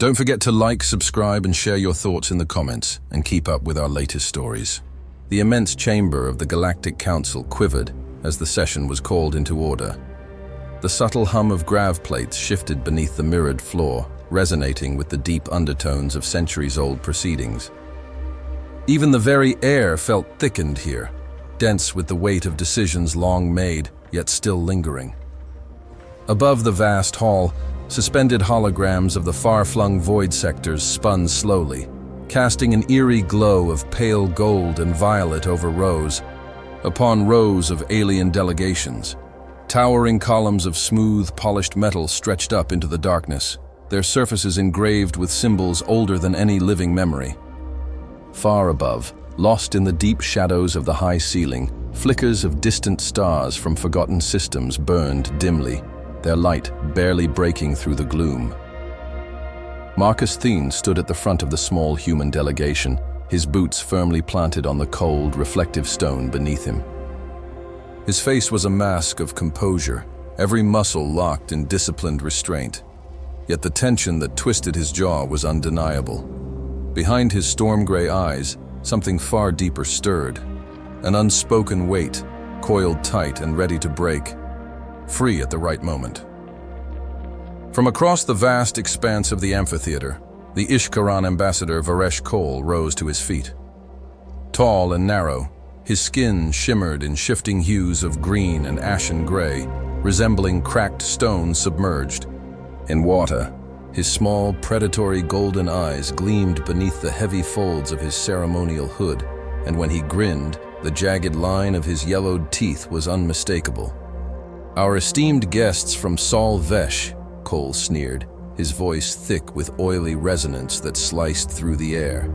Don't forget to like, subscribe, and share your thoughts in the comments, and keep up with our latest stories. The immense chamber of the Galactic Council quivered as the session was called into order. The subtle hum of grav plates shifted beneath the mirrored floor, resonating with the deep undertones of centuries-old proceedings. Even the very air felt thickened here, dense with the weight of decisions long made, yet still lingering. Above the vast hall, suspended holograms of the far-flung void sectors spun slowly, casting an eerie glow of pale gold and violet over rows upon rows of alien delegations. Towering columns of smooth, polished metal stretched up into the darkness, their surfaces engraved with symbols older than any living memory. Far above, lost in the deep shadows of the high ceiling, flickers of distant stars from forgotten systems burned dimly, their light barely breaking through the gloom. Marcus Thne stood at the front of the small human delegation, his boots firmly planted on the cold, reflective stone beneath him. His face was a mask of composure, every muscle locked in disciplined restraint. Yet the tension that twisted his jaw was undeniable. Behind his storm-gray eyes, something far deeper stirred, an unspoken weight, coiled tight and ready to break, free at the right moment. From across the vast expanse of the amphitheater, the Ishkaran ambassador Varesh Cole rose to his feet. Tall and narrow, his skin shimmered in shifting hues of green and ashen gray, resembling cracked stone submerged in water. His small, predatory golden eyes gleamed beneath the heavy folds of his ceremonial hood, and when he grinned, the jagged line of his yellowed teeth was unmistakable. "Our esteemed guests from Sol Vesh," Cole sneered, his voice thick with oily resonance that sliced through the air.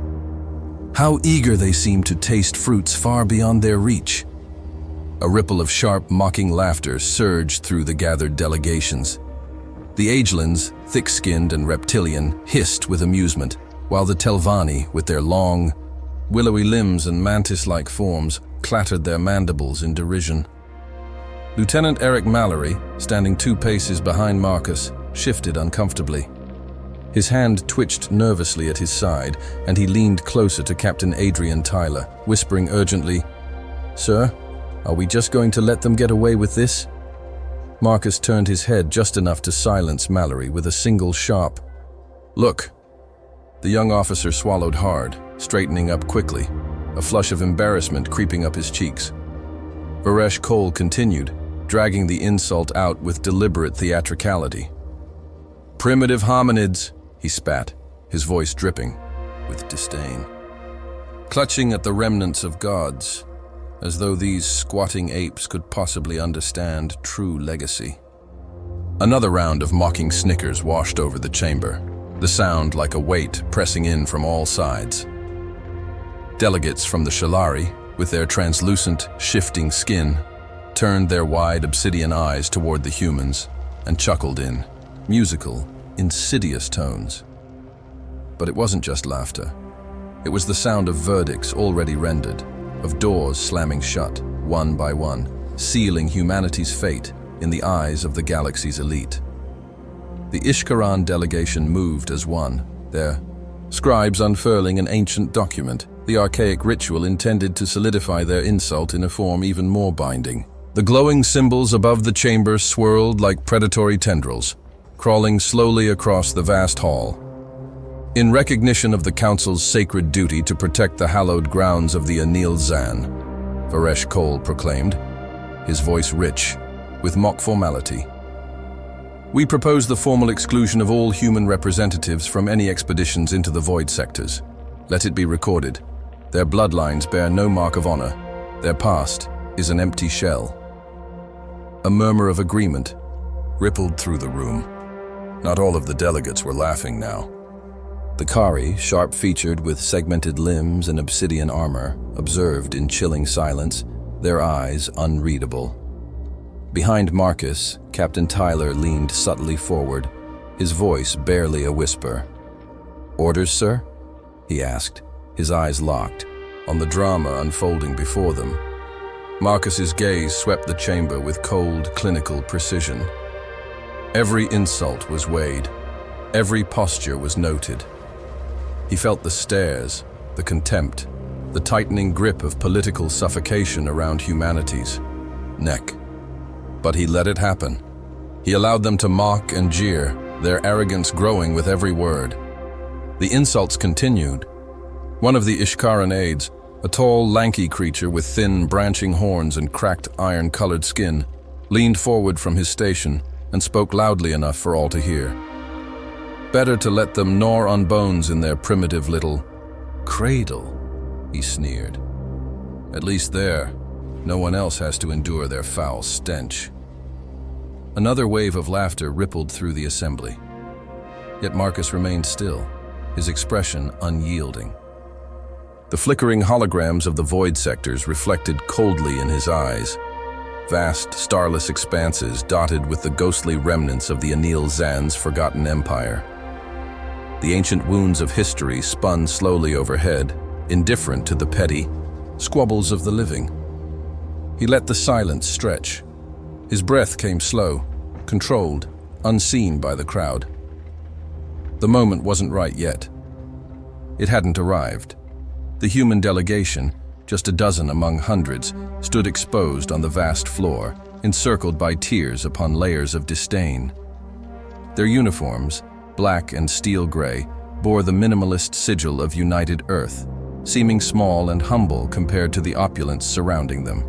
"How eager they seem to taste fruits far beyond their reach." A ripple of sharp, mocking laughter surged through the gathered delegations. The agelins, thick-skinned and reptilian, hissed with amusement, while the Telvanni, with their long, willowy limbs and mantis-like forms, clattered their mandibles in derision. Lieutenant Eric Mallory, standing 2 paces behind Marcus, shifted uncomfortably. His hand twitched nervously at his side, and he leaned closer to Captain Adrian Tyler, whispering urgently, "Sir, are we just going to let them get away with this?" Marcus turned his head just enough to silence Mallory with a single sharp, "Look." The young officer swallowed hard, straightening up quickly, a flush of embarrassment creeping up his cheeks. Varesh Cole continued, dragging the insult out with deliberate theatricality. "Primitive hominids," he spat, his voice dripping with disdain. "Clutching at the remnants of gods, as though these squatting apes could possibly understand true legacy." Another round of mocking snickers washed over the chamber, the sound like a weight pressing in from all sides. Delegates from the Shalari, with their translucent, shifting skin, turned their wide obsidian eyes toward the humans and chuckled in musical, insidious tones. But it wasn't just laughter. It was the sound of verdicts already rendered, of doors slamming shut, one by one, sealing humanity's fate in the eyes of the galaxy's elite. The Ishkaran delegation moved as one, their scribes unfurling an ancient document, the archaic ritual intended to solidify their insult in a form even more binding. The glowing symbols above the chamber swirled like predatory tendrils, crawling slowly across the vast hall. In recognition of the Council's sacred duty to protect the hallowed grounds of the Anil Zan, Varesh Cole proclaimed, his voice rich with mock formality. "We propose the formal exclusion of all human representatives from any expeditions into the void sectors. Let it be recorded. Their bloodlines bear no mark of honor. Their past is an empty shell." A murmur of agreement rippled through the room. Not all of the delegates were laughing now. The Kari, sharp-featured with segmented limbs and obsidian armor, observed in chilling silence, their eyes unreadable. Behind Marcus, Captain Tyler leaned subtly forward, his voice barely a whisper. "Orders, sir?" he asked, his eyes locked, on the drama unfolding before them. Marcus's gaze swept the chamber with cold, clinical precision. Every insult was weighed, Every posture was noted. He felt the stares, the contempt, the tightening grip of political suffocation around humanity's neck. But he let it happen. He allowed them to mock and jeer, their arrogance growing with every word. The insults continued. One of the Ishkaran aides, a tall, lanky creature with thin, branching horns and cracked iron-colored skin, leaned forward from his station and spoke loudly enough for all to hear. Better to let them gnaw on bones in their primitive little cradle, he sneered. At least there, no one else has to endure their foul stench. Another wave of laughter rippled through the assembly. Yet Marcus remained still, his expression unyielding. The flickering holograms of the void sectors reflected coldly in his eyes, vast, starless expanses dotted with the ghostly remnants of the Anil Zan's forgotten empire. The ancient wounds of history spun slowly overhead, indifferent to the petty squabbles of the living. He let the silence stretch. His breath came slow, controlled, unseen by the crowd. The moment wasn't right yet. It hadn't arrived. The human delegation, just a dozen among hundreds, stood exposed on the vast floor, encircled by tiers upon layers of disdain. Their uniforms, black and steel gray, bore the minimalist sigil of United Earth, seeming small and humble compared to the opulence surrounding them.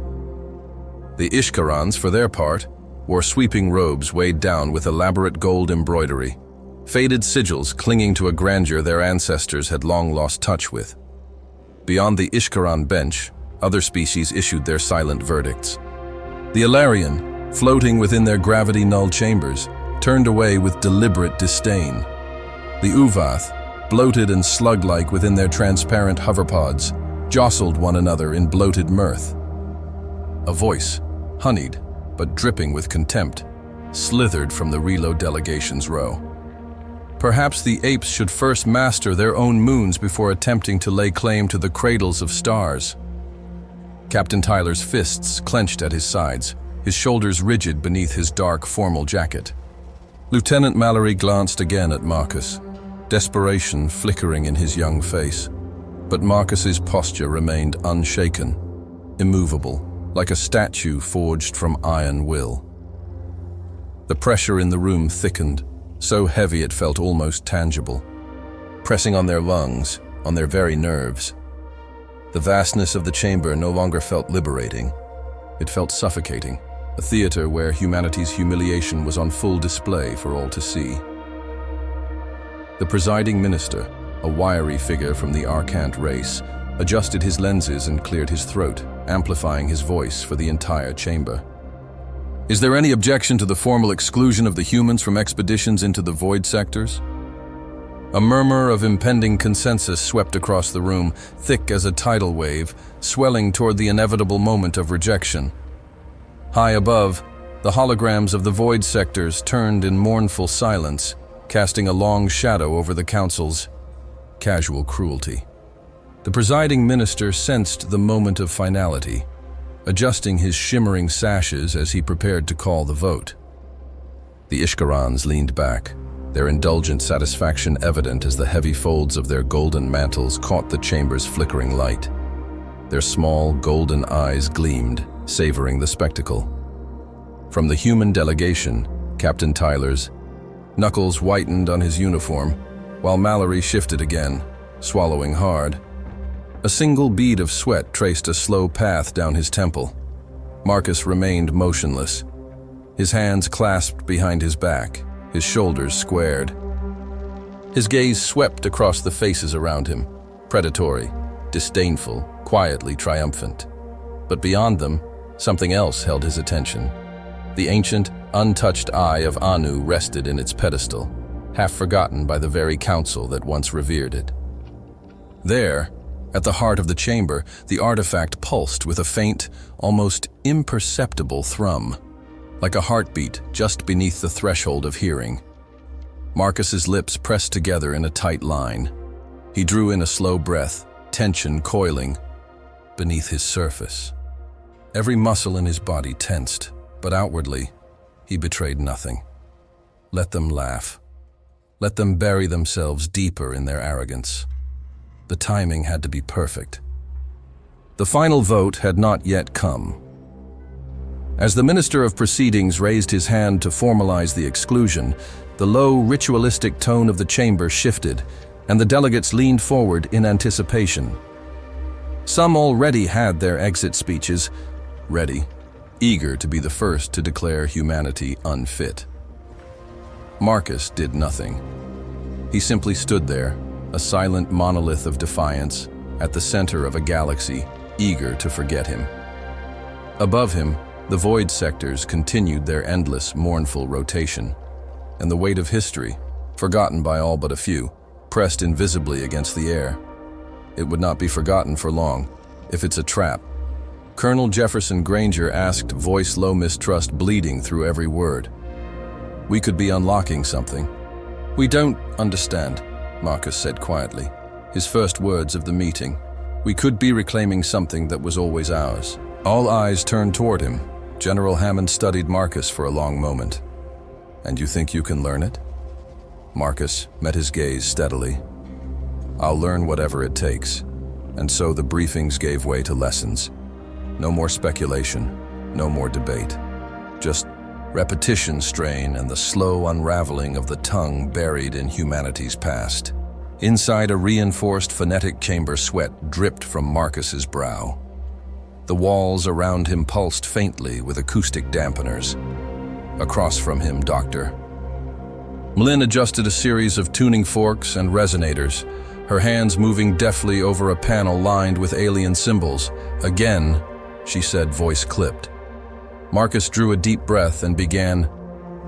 The Ishkarans, for their part, wore sweeping robes weighed down with elaborate gold embroidery, faded sigils clinging to a grandeur their ancestors had long lost touch with. Beyond the Ishkaran bench, other species issued their silent verdicts. The Ilarian, floating within their gravity-null chambers, turned away with deliberate disdain. The Uvath, bloated and slug-like within their transparent hoverpods, jostled one another in bloated mirth. A voice, honeyed but dripping with contempt, slithered from the reload delegation's row. Perhaps the apes should first master their own moons before attempting to lay claim to the cradles of stars. Captain Tyler's fists clenched at his sides, his shoulders rigid beneath his dark, formal jacket. Lieutenant Mallory glanced again at Marcus, desperation flickering in his young face. But Marcus's posture remained unshaken, immovable, like a statue forged from iron will. The pressure in the room thickened, so heavy it felt almost tangible, pressing on their lungs, on their very nerves. The vastness of the chamber no longer felt liberating. It felt suffocating, a theater where humanity's humiliation was on full display for all to see. The presiding minister, a wiry figure from the Arcant race, adjusted his lenses and cleared his throat, amplifying his voice for the entire chamber. Is there any objection to the formal exclusion of the humans from expeditions into the void sectors? A murmur of impending consensus swept across the room, thick as a tidal wave, swelling toward the inevitable moment of rejection. High above, the holograms of the void sectors turned in mournful silence, casting a long shadow over the council's casual cruelty. The presiding minister sensed the moment of finality, adjusting his shimmering sashes as he prepared to call the vote. The Ishkarans leaned back, their indulgent satisfaction evident as the heavy folds of their golden mantles caught the chamber's flickering light. Their small, golden eyes gleamed, savoring the spectacle. From the human delegation, Captain Tyler's, knuckles whitened on his uniform, while Mallory shifted again, swallowing hard. A single bead of sweat traced a slow path down his temple. Marcus remained motionless, his hands clasped behind his back, his shoulders squared. His gaze swept across the faces around him, predatory, disdainful, quietly triumphant. But beyond them, something else held his attention. The ancient, untouched eye of Anu rested in its pedestal, half forgotten by the very council that once revered it. There, at the heart of the chamber, the artifact pulsed with a faint, almost imperceptible thrum, like a heartbeat just beneath the threshold of hearing. Marcus's lips pressed together in a tight line. He drew in a slow breath, tension coiling beneath his surface. Every muscle in his body tensed, but outwardly, he betrayed nothing. Let them laugh. Let them bury themselves deeper in their arrogance. The timing had to be perfect. The final vote had not yet come. As the Minister of Proceedings raised his hand to formalize the exclusion, the low, ritualistic tone of the chamber shifted, and the delegates leaned forward in anticipation. Some already had their exit speeches ready, eager to be the first to declare humanity unfit. Marcus did nothing. He simply stood there, a silent monolith of defiance, at the center of a galaxy, eager to forget him. Above him, the void sectors continued their endless, mournful rotation, and the weight of history, forgotten by all but a few, pressed invisibly against the air. It would not be forgotten for long, if it's a trap. Colonel Jefferson Granger asked, voice low mistrust bleeding through every word. We could be unlocking something. We don't understand, Marcus said quietly, his first words of the meeting. We could be reclaiming something that was always ours. All eyes turned toward him. General Hammond studied Marcus for a long moment. And you think you can learn it? Marcus met his gaze steadily. I'll learn whatever it takes. And so the briefings gave way to lessons. No more speculation, no more debate. Just repetition strain and the slow unraveling of the tongue buried in humanity's past. Inside a reinforced phonetic chamber, sweat dripped from Marcus's brow. The walls around him pulsed faintly with acoustic dampeners. Across from him, Dr. Mlyn adjusted a series of tuning forks and resonators, her hands moving deftly over a panel lined with alien symbols. Again, she said, voice clipped. Marcus drew a deep breath and began.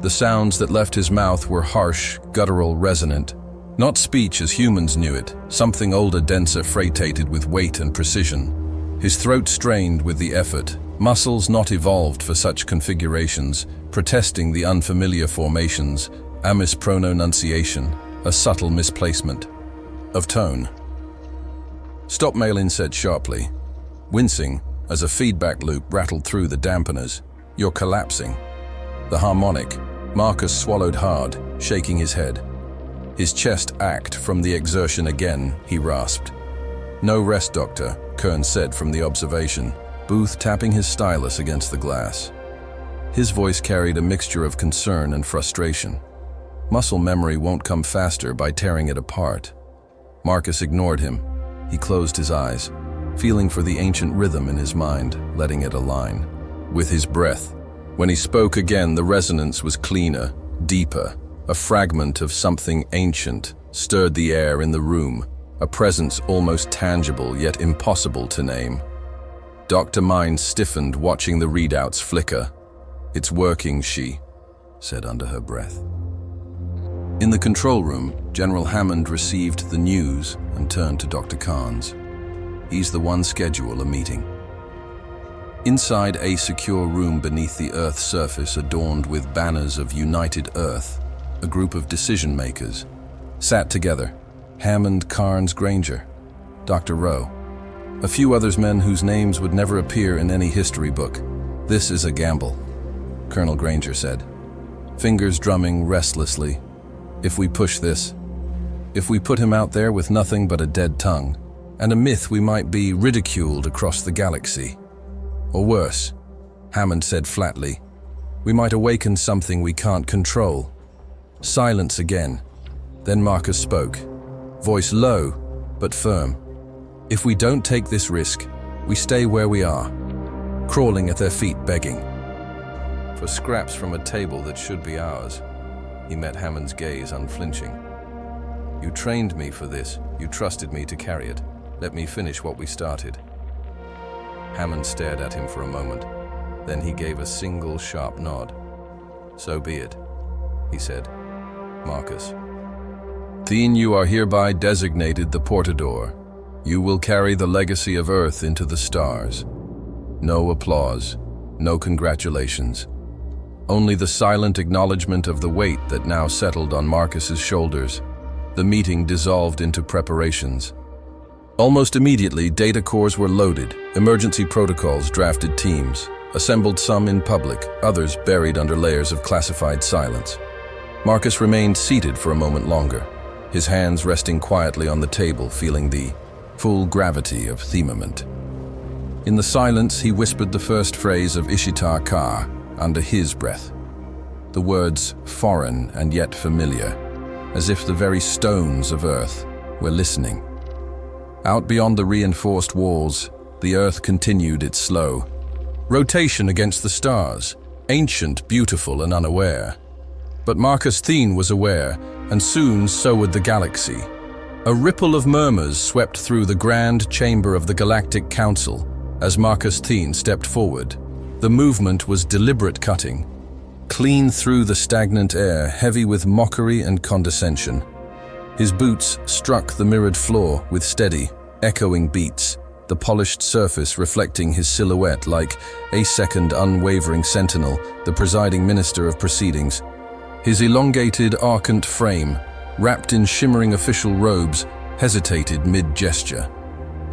The sounds that left his mouth were harsh, guttural, resonant. Not speech as humans knew it, something older, denser, freighted with weight and precision. His throat strained with the effort, muscles not evolved for such configurations, protesting the unfamiliar formations, a mispronunciation, a subtle misplacement of tone. Stop, Malin said sharply, wincing as a feedback loop rattled through the dampeners. You're collapsing. The harmonic. Marcus swallowed hard, shaking his head. His chest ached from the exertion again, he rasped. No rest, Doctor, Kern said from the observation, Booth tapping his stylus against the glass. His voice carried a mixture of concern and frustration. Muscle memory won't come faster by tearing it apart. Marcus ignored him. He closed his eyes, feeling for the ancient rhythm in his mind, letting it align with his breath. When he spoke again, the resonance was cleaner, deeper. A fragment of something ancient stirred the air in the room, a presence almost tangible yet impossible to name. Dr. Mind stiffened, watching the readouts flicker. It's working, she said under her breath. In the control room, General Hammond received the news and turned to Dr. Carnes. He's the one schedule a meeting. Inside a secure room beneath the Earth's surface adorned with banners of United Earth, a group of decision-makers sat together. Hammond, Carnes, Granger, Dr. Rowe, a few others, men whose names would never appear in any history book. This is a gamble, Colonel Granger said, fingers drumming restlessly. If we push this, if we put him out there with nothing but a dead tongue and a myth, we might be ridiculed across the galaxy. Or worse, Hammond said flatly, we might awaken something we can't control. Silence again. Then Marcus spoke, voice low but firm. If we don't take this risk, we stay where we are, crawling at their feet begging for scraps from a table that should be ours. He met Hammond's gaze unflinching. You trained me for this. You trusted me to carry it. Let me finish what we started. Hammond stared at him for a moment. Then he gave a single sharp nod. So be it, he said. Marcus. Thne, you are hereby designated the portador. You will carry the legacy of Earth into the stars. No applause, no congratulations. Only the silent acknowledgement of the weight that now settled on Marcus's shoulders. The meeting dissolved into preparations. Almost immediately, data cores were loaded, emergency protocols drafted, teams assembled, some in public, others buried under layers of classified silence. Marcus remained seated for a moment longer, his hands resting quietly on the table, feeling the full gravity of themament. In the silence, he whispered the first phrase of Ishtar Ka under his breath. The words foreign and yet familiar, as if the very stones of Earth were listening. Out beyond the reinforced walls, the Earth continued its slow rotation against the stars, ancient, beautiful, and unaware. But Marcus Thne was aware, and soon so would the galaxy. A ripple of murmurs swept through the grand chamber of the Galactic Council as Marcus Thne stepped forward. The movement was deliberate cutting, clean through the stagnant air, heavy with mockery and condescension. His boots struck the mirrored floor with steady, echoing beats, the polished surface reflecting his silhouette like a second unwavering sentinel, the presiding minister of proceedings. His elongated, arcant frame, wrapped in shimmering official robes, hesitated mid-gesture.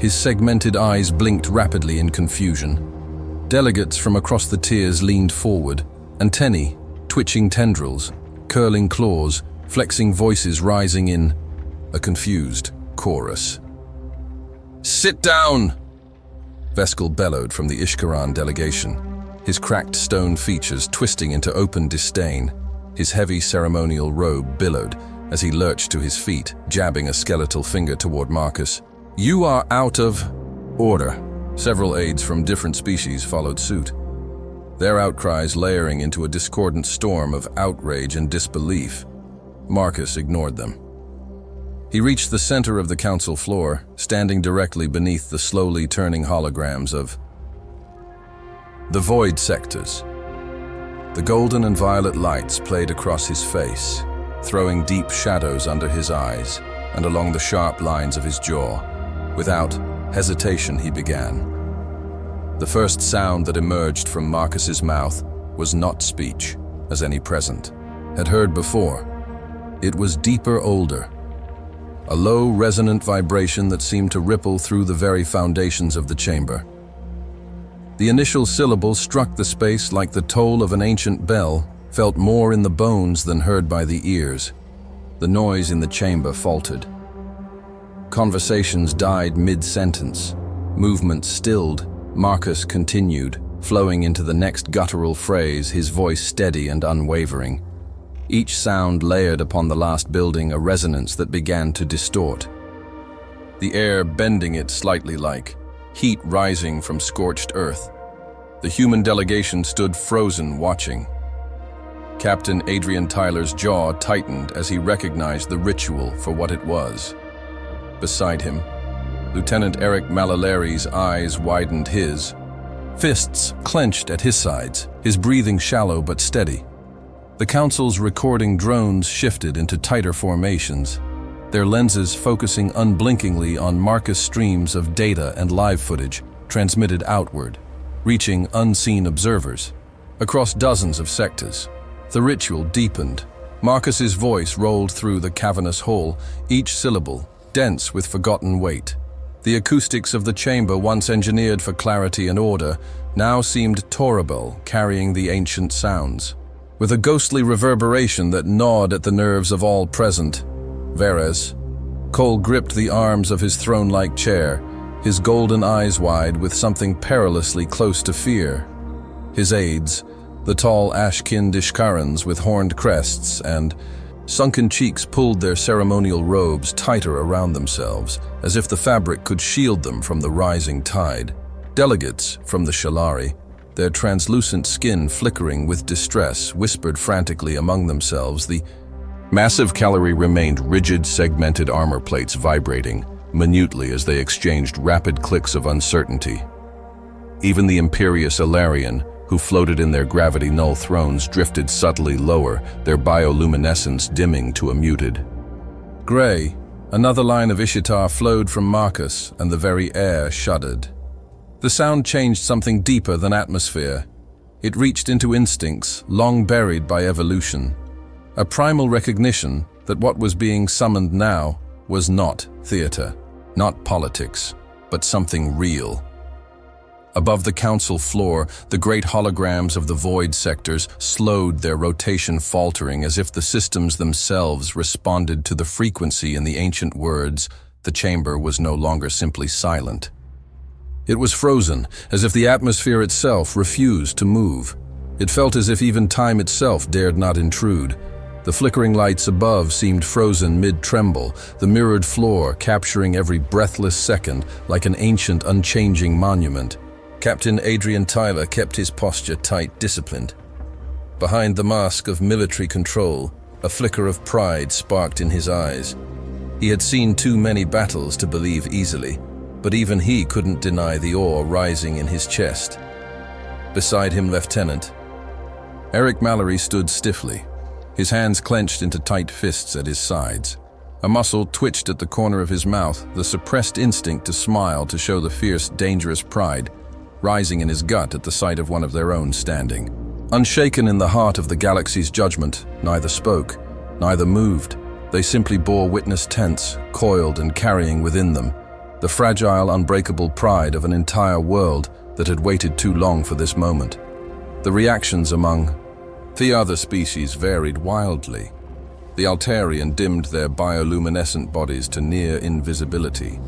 His segmented eyes blinked rapidly in confusion. Delegates from across the tiers leaned forward, antennae, twitching tendrils, curling claws, flexing voices rising in a confused chorus. "Sit down!" Varesh bellowed from the Ishkaran delegation, his cracked stone features twisting into open disdain. His heavy ceremonial robe billowed as he lurched to his feet, jabbing a skeletal finger toward Marcus. "You are out of order." Several aides from different species followed suit, their outcries layering into a discordant storm of outrage and disbelief. Marcus ignored them. He reached the center of the council floor, standing directly beneath the slowly turning holograms of the void sectors. The golden and violet lights played across his face, throwing deep shadows under his eyes and along the sharp lines of his jaw. Without hesitation, he began. The first sound that emerged from Marcus's mouth was not speech, as any present had heard before. It was deeper, older, a low, resonant vibration that seemed to ripple through the very foundations of the chamber. The initial syllable struck the space like the toll of an ancient bell, felt more in the bones than heard by the ears. The noise in the chamber faltered. Conversations died mid-sentence. Movement stilled. Marcus continued, flowing into the next guttural phrase, his voice steady and unwavering. Each sound layered upon the last building a resonance that began to distort, the air bending it slightly like heat rising from scorched earth. The human delegation stood frozen, watching. Captain Adrian Tyler's jaw tightened as he recognized the ritual for what it was. Beside him, Lieutenant Eric Malaleri's eyes widened, his fists clenched at his sides, his breathing shallow but steady. The council's recording drones shifted into tighter formations, their lenses focusing unblinkingly on Marcus streams of data and live footage transmitted outward, reaching unseen observers. Across dozens of sectors, the ritual deepened. Marcus's voice rolled through the cavernous hall, each syllable dense with forgotten weight. The acoustics of the chamber, once engineered for clarity and order, now seemed torrible, carrying the ancient sounds. With a ghostly reverberation that gnawed at the nerves of all present, Varesh Cole gripped the arms of his throne-like chair, his golden eyes wide with something perilously close to fear. His aides, the tall ash-skinned Ishkarans with horned crests and sunken cheeks, pulled their ceremonial robes tighter around themselves, as if the fabric could shield them from the rising tide. Delegates from the Shalari, their translucent skin flickering with distress, whispered frantically among themselves. The massive cavalry remained rigid, segmented armor plates vibrating minutely as they exchanged rapid clicks of uncertainty. Even the imperious Ilarian, who floated in their gravity-null thrones, drifted subtly lower, their bioluminescence dimming to a muted gray. Another line of Ishtar flowed from Marcus, and the very air shuddered. The sound changed something deeper than atmosphere. It reached into instincts long buried by evolution, a primal recognition that what was being summoned now was not theater, not politics, but something real. Above the council floor, the great holograms of the void sectors slowed their rotation, faltering as if the systems themselves responded to the frequency in the ancient words. The chamber was no longer simply silent. It was frozen, as if the atmosphere itself refused to move. It felt as if even time itself dared not intrude. The flickering lights above seemed frozen mid-tremble, the mirrored floor capturing every breathless second like an ancient, unchanging monument. Captain Adrian Tyler kept his posture tight, disciplined. Behind the mask of military control, a flicker of pride sparked in his eyes. He had seen too many battles to believe easily, but even he couldn't deny the awe rising in his chest. Beside him, Lieutenant Eric Mallory stood stiffly, his hands clenched into tight fists at his sides. A muscle twitched at the corner of his mouth, the suppressed instinct to smile to show the fierce, dangerous pride rising in his gut at the sight of one of their own standing. Unshaken in the heart of the galaxy's judgment, neither spoke, neither moved. They simply bore witness, tense, coiled and carrying within them the fragile, unbreakable pride of an entire world that had waited too long for this moment. The reactions among the other species varied wildly. The Altarian dimmed their bioluminescent bodies to near invisibility.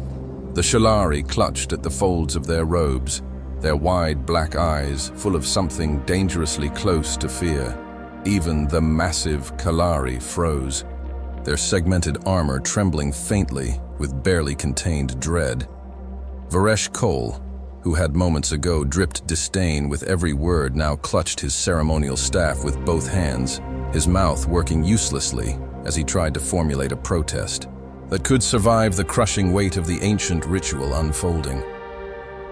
The Shalari clutched at the folds of their robes, their wide black eyes full of something dangerously close to fear. Even the massive Kalari froze, their segmented armor trembling faintly with barely contained dread. Varesh Cole, who had moments ago dripped disdain with every word, now clutched his ceremonial staff with both hands, his mouth working uselessly as he tried to formulate a protest that could survive the crushing weight of the ancient ritual unfolding.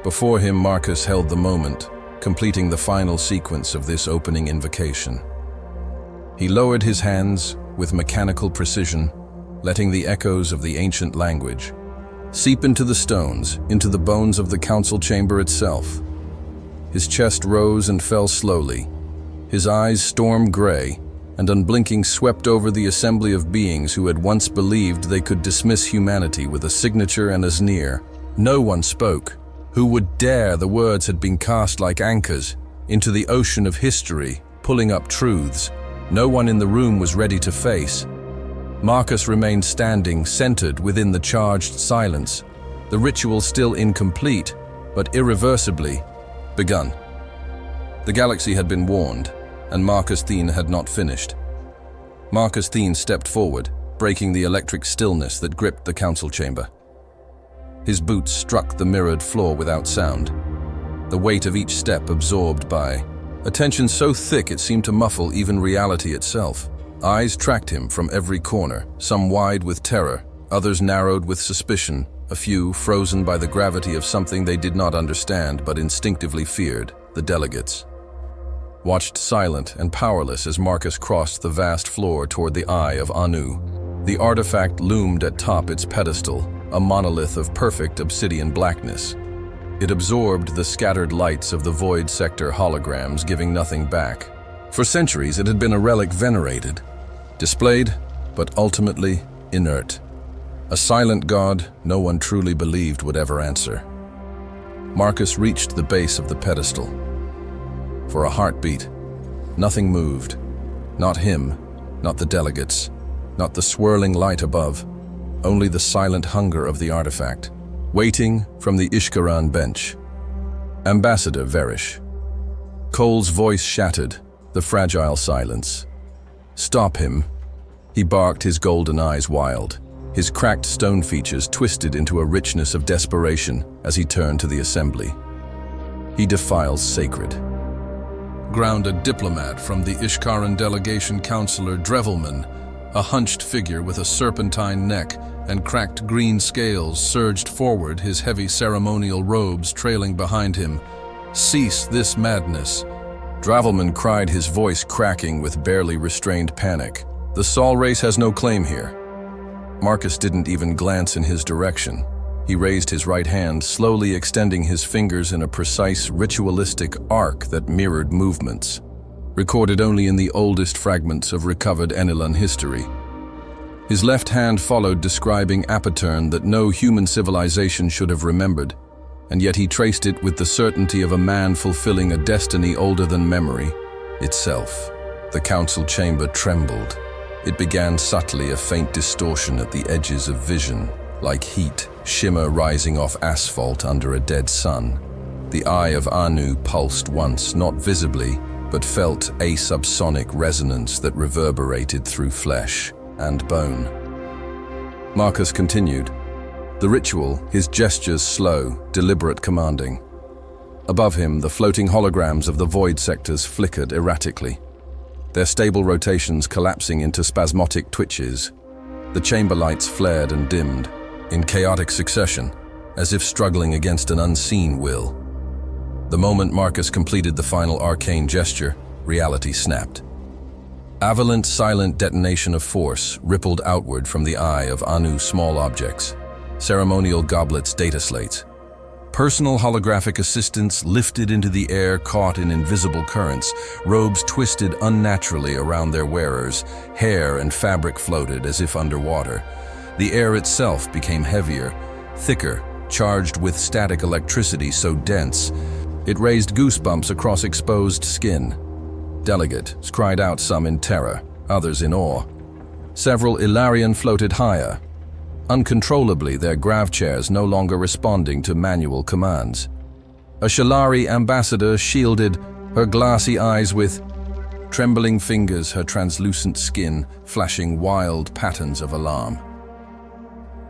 Before him, Marcus held the moment, completing the final sequence of this opening invocation. He lowered his hands with mechanical precision, letting the echoes of the ancient language seep into the stones, into the bones of the council chamber itself. His chest rose and fell slowly. His eyes, storm gray and unblinking, swept over the assembly of beings who had once believed they could dismiss humanity with a signature and a sneer. No one spoke. Who would dare? The words had been cast like anchors into the ocean of history, pulling up truths no one in the room was ready to face. Marcus remained standing, centered within the charged silence, the ritual still incomplete, but irreversibly begun. The galaxy had been warned, and Marcus Thne had not finished. Marcus Thne stepped forward, breaking the electric stillness that gripped the council chamber. His boots struck the mirrored floor without sound, the weight of each step absorbed by a tension so thick it seemed to muffle even reality itself. Eyes tracked him from every corner, some wide with terror, others narrowed with suspicion, a few frozen by the gravity of something they did not understand but instinctively feared, the delegates. Watched silent and powerless as Marcus crossed the vast floor toward the Eye of Anu. The artifact loomed atop its pedestal, a monolith of perfect obsidian blackness. It absorbed the scattered lights of the void sector holograms, giving nothing back. For centuries, it had been a relic venerated, displayed, but ultimately inert. A silent god no one truly believed would ever answer. Marcus reached the base of the pedestal. For a heartbeat, nothing moved. Not him, not the delegates, not the swirling light above, only the silent hunger of the artifact, waiting from the Ishkaran bench. Ambassador Varesh. Cole's voice shattered the fragile silence. "Stop him," he barked, his golden eyes wild, his cracked stone features twisted into a richness of desperation as he turned to the assembly. "He defiles sacred." Ground a diplomat from the Ishkaran delegation, Counselor Drevelman, a hunched figure with a serpentine neck and cracked green scales, surged forward, his heavy ceremonial robes trailing behind him. "Cease this madness." Dravelman cried, his voice cracking with barely restrained panic. "The Sol race has no claim here." Marcus didn't even glance in his direction. He raised his right hand, slowly extending his fingers in a precise, ritualistic arc that mirrored movements, recorded only in the oldest fragments of recovered Enilan history. His left hand followed, describing a pattern that no human civilization should have remembered, and yet he traced it with the certainty of a man fulfilling a destiny older than memory itself. The council chamber trembled. It began subtly, a faint distortion at the edges of vision, like heat, shimmer rising off asphalt under a dead sun. The eye of Anu pulsed once, not visibly, but felt a subsonic resonance that reverberated through flesh and bone. Marcus continued. The ritual, his gestures slow, deliberate, commanding. Above him, the floating holograms of the void sectors flickered erratically, their stable rotations collapsing into spasmodic twitches. The chamber lights flared and dimmed, in chaotic succession, as if struggling against an unseen will. The moment Marcus completed the final arcane gesture, reality snapped. Avalanche silent detonation of force rippled outward from the eye of Anu's small objects, ceremonial goblets, data slates. Personal holographic assistants lifted into the air, caught in invisible currents, robes twisted unnaturally around their wearers, hair and fabric floated as if underwater. The air itself became heavier, thicker, charged with static electricity so dense, it raised goosebumps across exposed skin. Delegates cried out, some in terror, others in awe. Several Ilarian floated higher, uncontrollably, their grav chairs no longer responding to manual commands. A Shalari ambassador shielded her glassy eyes with trembling fingers, her translucent skin flashing wild patterns of alarm.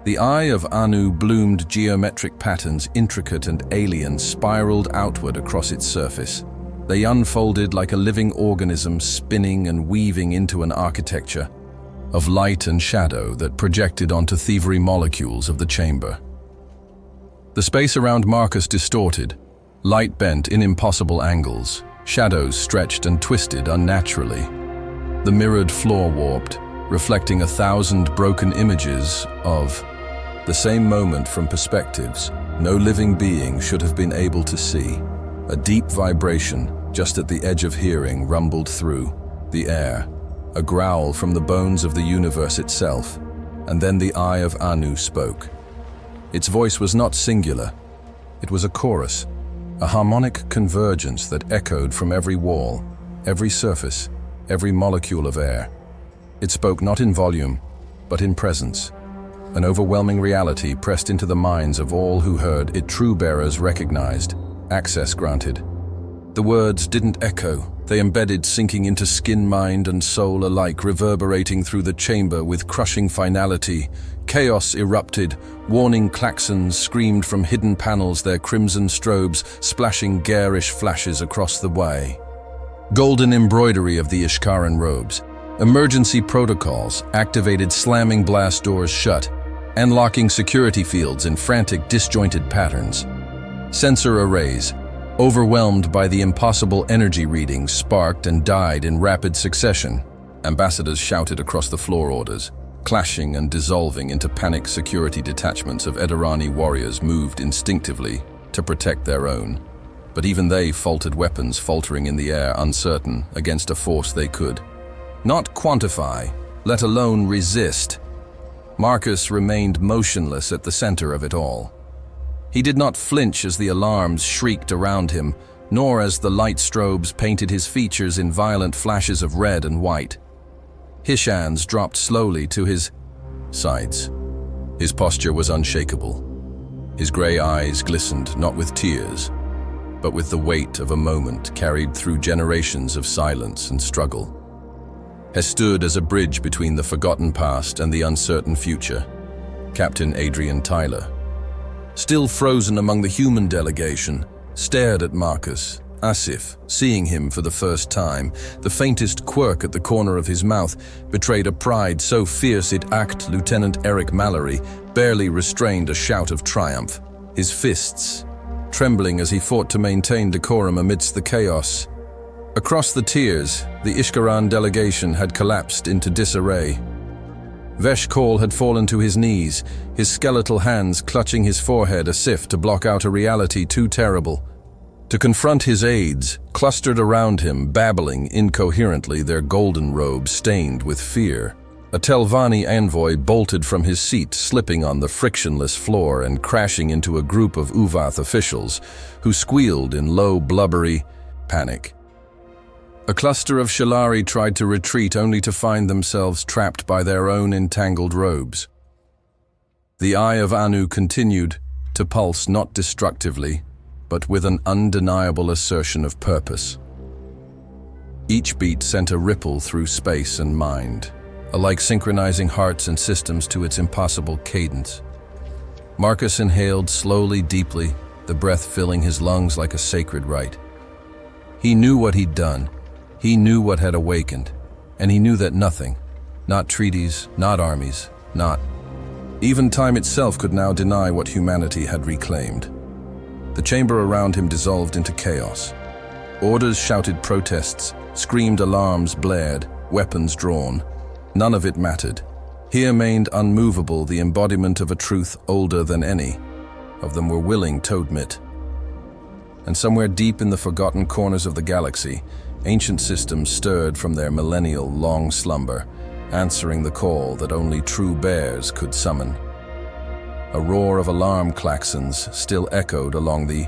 The eye of Anu bloomed geometric patterns, intricate and alien, spiraled outward across its surface. They unfolded like a living organism, spinning and weaving into an architecture of light and shadow that projected onto thievery molecules of the chamber. The space around Marcus distorted, light bent in impossible angles, shadows stretched and twisted unnaturally. The mirrored floor warped, reflecting 1,000 broken images of the same moment from perspectives no living being should have been able to see. A deep vibration, just at the edge of hearing, rumbled through the air, a growl from the bones of the universe itself, and then the eye of Anu spoke. Its voice was not singular, it was a chorus, a harmonic convergence that echoed from every wall, every surface, every molecule of air. It spoke not in volume, but in presence. An overwhelming reality pressed into the minds of all who heard it. True bearers recognized, access granted. The words didn't echo, they embedded, sinking into skin, mind, and soul alike, reverberating through the chamber with crushing finality. Chaos erupted, warning klaxons screamed from hidden panels, their crimson strobes splashing garish flashes across the way. Golden embroidery of the Ishkaran robes. Emergency protocols activated, slamming blast doors shut, and locking security fields in frantic, disjointed patterns. Sensor arrays, overwhelmed by the impossible energy readings, sparked and died in rapid succession. Ambassadors shouted across the floor orders, clashing and dissolving into panicked security detachments of Edirani warriors moved instinctively to protect their own. But even they faltered, weapons faltering in the air, uncertain, against a force they could not quantify, let alone resist. Marcus remained motionless at the center of it all. He did not flinch as the alarms shrieked around him, nor as the light strobes painted his features in violent flashes of red and white. His hands dropped slowly to his sides. His posture was unshakable. His gray eyes glistened not with tears, but with the weight of a moment carried through generations of silence and struggle. He stood as a bridge between the forgotten past and the uncertain future. Captain Adrian Tyler, still frozen among the human delegation, stared at Marcus, as if, seeing him for the first time, the faintest quirk at the corner of his mouth betrayed a pride so fierce it acted. Lieutenant Eric Mallory barely restrained a shout of triumph, his fists trembling as he fought to maintain decorum amidst the chaos. Across the tiers, the Ishkaran delegation had collapsed into disarray. Varesh Cole had fallen to his knees, his skeletal hands clutching his forehead as if to block out a reality too terrible to confront. His aides clustered around him, babbling incoherently, their golden robes stained with fear. A Telvanni envoy bolted from his seat, slipping on the frictionless floor and crashing into a group of Uvath officials who squealed in low, blubbery panic. A cluster of Shalari tried to retreat only to find themselves trapped by their own entangled robes. The eye of Anu continued to pulse not destructively, but with an undeniable assertion of purpose. Each beat sent a ripple through space and mind, alike synchronizing hearts and systems to its impossible cadence. Marcus inhaled slowly, deeply, the breath filling his lungs like a sacred rite. He knew what he'd done, he knew what had awakened, and he knew that nothing, not treaties, not armies, not even time itself could now deny what humanity had reclaimed. The chamber around him dissolved into chaos. Orders shouted protests, screamed alarms blared, weapons drawn. None of it mattered. Here remained unmovable the embodiment of a truth older than any of them were willing to admit. And somewhere deep in the forgotten corners of the galaxy, ancient systems stirred from their millennial long slumber, answering the call that only true bears could summon. A roar of alarm klaxons still echoed along the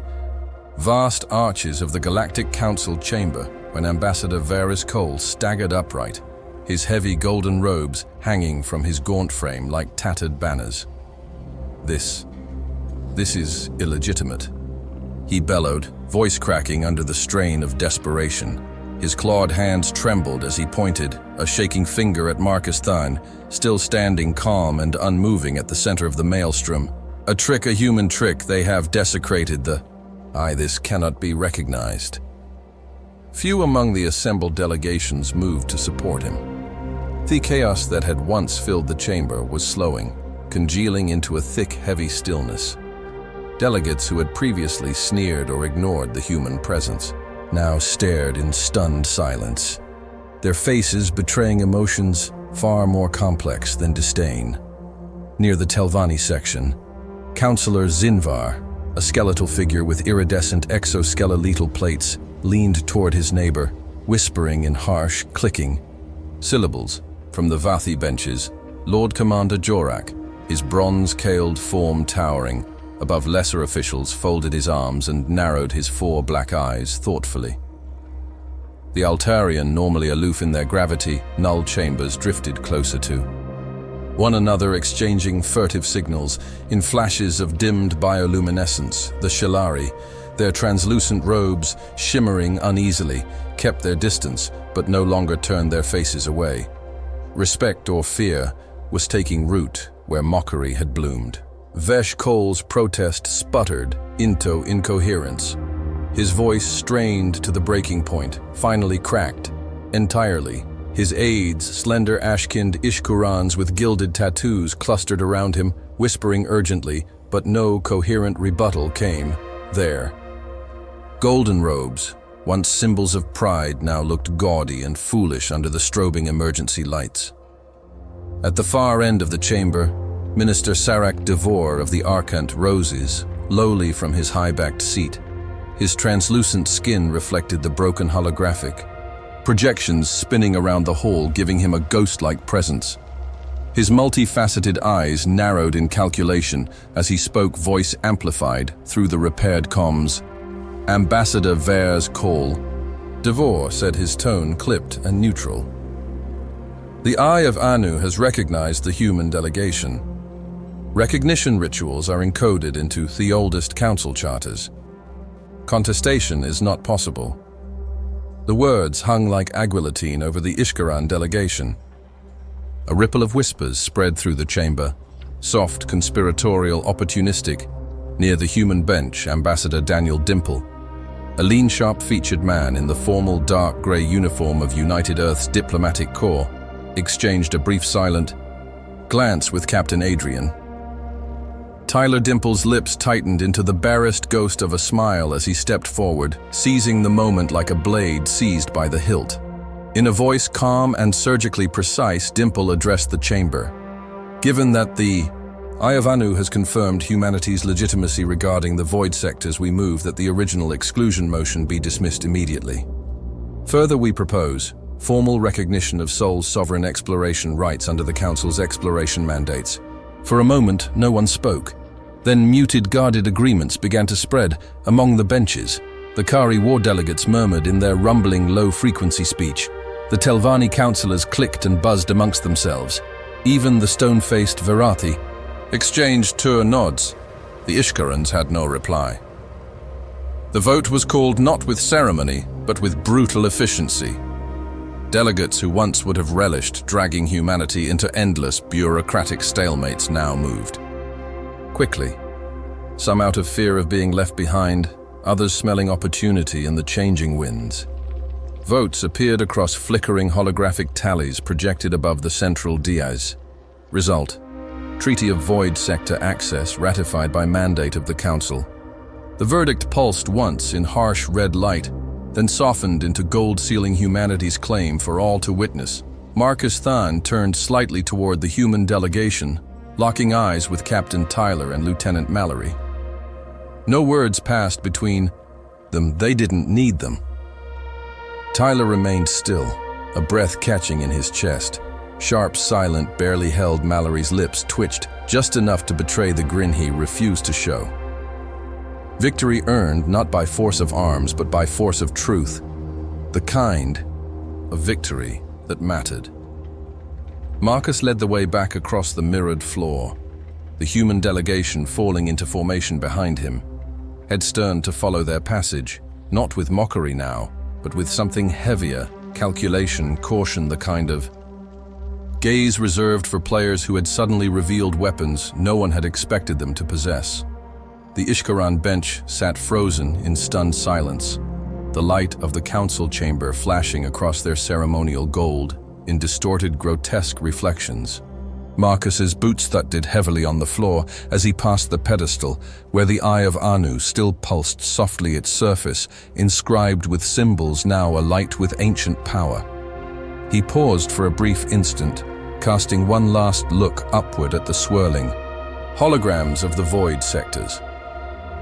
vast arches of the Galactic Council chamber when Ambassador Varesh Cole staggered upright, his heavy golden robes hanging from his gaunt frame like tattered banners. This is illegitimate, he bellowed, voice cracking under the strain of desperation. His clawed hands trembled as he pointed, a shaking finger at Marcus Thne, still standing calm and unmoving at the center of the maelstrom. A trick, a human trick, they have desecrated the... this cannot be recognized. Few among the assembled delegations moved to support him. The chaos that had once filled the chamber was slowing, congealing into a thick, heavy stillness. Delegates who had previously sneered or ignored the human presence now stared in stunned silence, their faces betraying emotions far more complex than disdain. Near the Telvanni section, Councillor Zinvar, a skeletal figure with iridescent exoskeletal plates, leaned toward his neighbor, whispering in harsh, clicking syllables from the Vathi benches. Lord Commander Jorak, his bronze-caled form towering above lesser officials, folded his arms and narrowed his four black eyes thoughtfully. The Altarian, normally aloof in their gravity, null chambers drifted closer to one another, exchanging furtive signals. In flashes of dimmed bioluminescence, the Shalari, their translucent robes shimmering uneasily, kept their distance but no longer turned their faces away. Respect or fear was taking root where mockery had bloomed. Varesh Cole's protest sputtered into incoherence. His voice strained to the breaking point, finally cracked entirely. His aides, slender ash-skinned Ishkarans with gilded tattoos, clustered around him, whispering urgently, but no coherent rebuttal came there. Golden robes, once symbols of pride, now looked gaudy and foolish under the strobing emergency lights. At the far end of the chamber, Minister Sarak Devor of the Arcant roses, lowly from his high-backed seat. His translucent skin reflected the broken holographic, projections spinning around the hall giving him a ghost-like presence. His multifaceted eyes narrowed in calculation as he spoke, voice amplified through the repaired comms. Ambassador Varesh Cole. Devor said, his tone clipped and neutral. The Eye of Anu has recognized the human delegation. Recognition rituals are encoded into the oldest council charters. Contestation is not possible. The words hung like aguilotine over the Ishkaran delegation. A ripple of whispers spread through the chamber, soft, conspiratorial, opportunistic. Near the human bench, Ambassador Daniel Dimple, a lean, sharp-featured man in the formal dark grey uniform of United Earth's diplomatic corps, exchanged a brief silent glance with Captain Adrian. Tyler Dimple's lips tightened into the barest ghost of a smile as he stepped forward, seizing the moment like a blade seized by the hilt. In a voice calm and surgically precise, Dimple addressed the chamber. Given that the Eye of Anu has confirmed humanity's legitimacy regarding the void sectors, we move that the original exclusion motion be dismissed immediately. Further, we propose, formal recognition of Sol's sovereign exploration rights under the Council's exploration mandates. For a moment, no one spoke. Then muted guarded agreements began to spread among the benches. The Kari war delegates murmured in their rumbling, low-frequency speech. The Telvanni councillors clicked and buzzed amongst themselves. Even the stone-faced Virathi exchanged tour nods. The Ishkarans had no reply. The vote was called not with ceremony, but with brutal efficiency. Delegates who once would have relished dragging humanity into endless bureaucratic stalemates now moved. Quickly, some out of fear of being left behind, others smelling opportunity in the changing winds. Votes appeared across flickering holographic tallies projected above the central dais. Result: Treaty of Void Sector Access ratified by mandate of the Council. The verdict pulsed once in harsh red light, then softened into gold-sealing humanity's claim for all to witness. Marcus Thne turned slightly toward the human delegation, locking eyes with Captain Tyler and Lieutenant Mallory. No words passed between them, they didn't need them. Tyler remained still, a breath catching in his chest. Sharp, silent, barely held Mallory's lips twitched just enough to betray the grin he refused to show. Victory earned not by force of arms, but by force of truth. The kind of victory that mattered. Marcus led the way back across the mirrored floor, the human delegation falling into formation behind him, head stern to follow their passage, not with mockery now, but with something heavier, calculation, caution, the kind of gaze reserved for players who had suddenly revealed weapons no one had expected them to possess. The Ishkaran bench sat frozen in stunned silence, the light of the council chamber flashing across their ceremonial gold in distorted, grotesque reflections. Marcus's boots thudded heavily on the floor as he passed the pedestal, where the Eye of Anu still pulsed softly its surface, inscribed with symbols now alight with ancient power. He paused for a brief instant, casting one last look upward at the swirling holograms of the void sectors.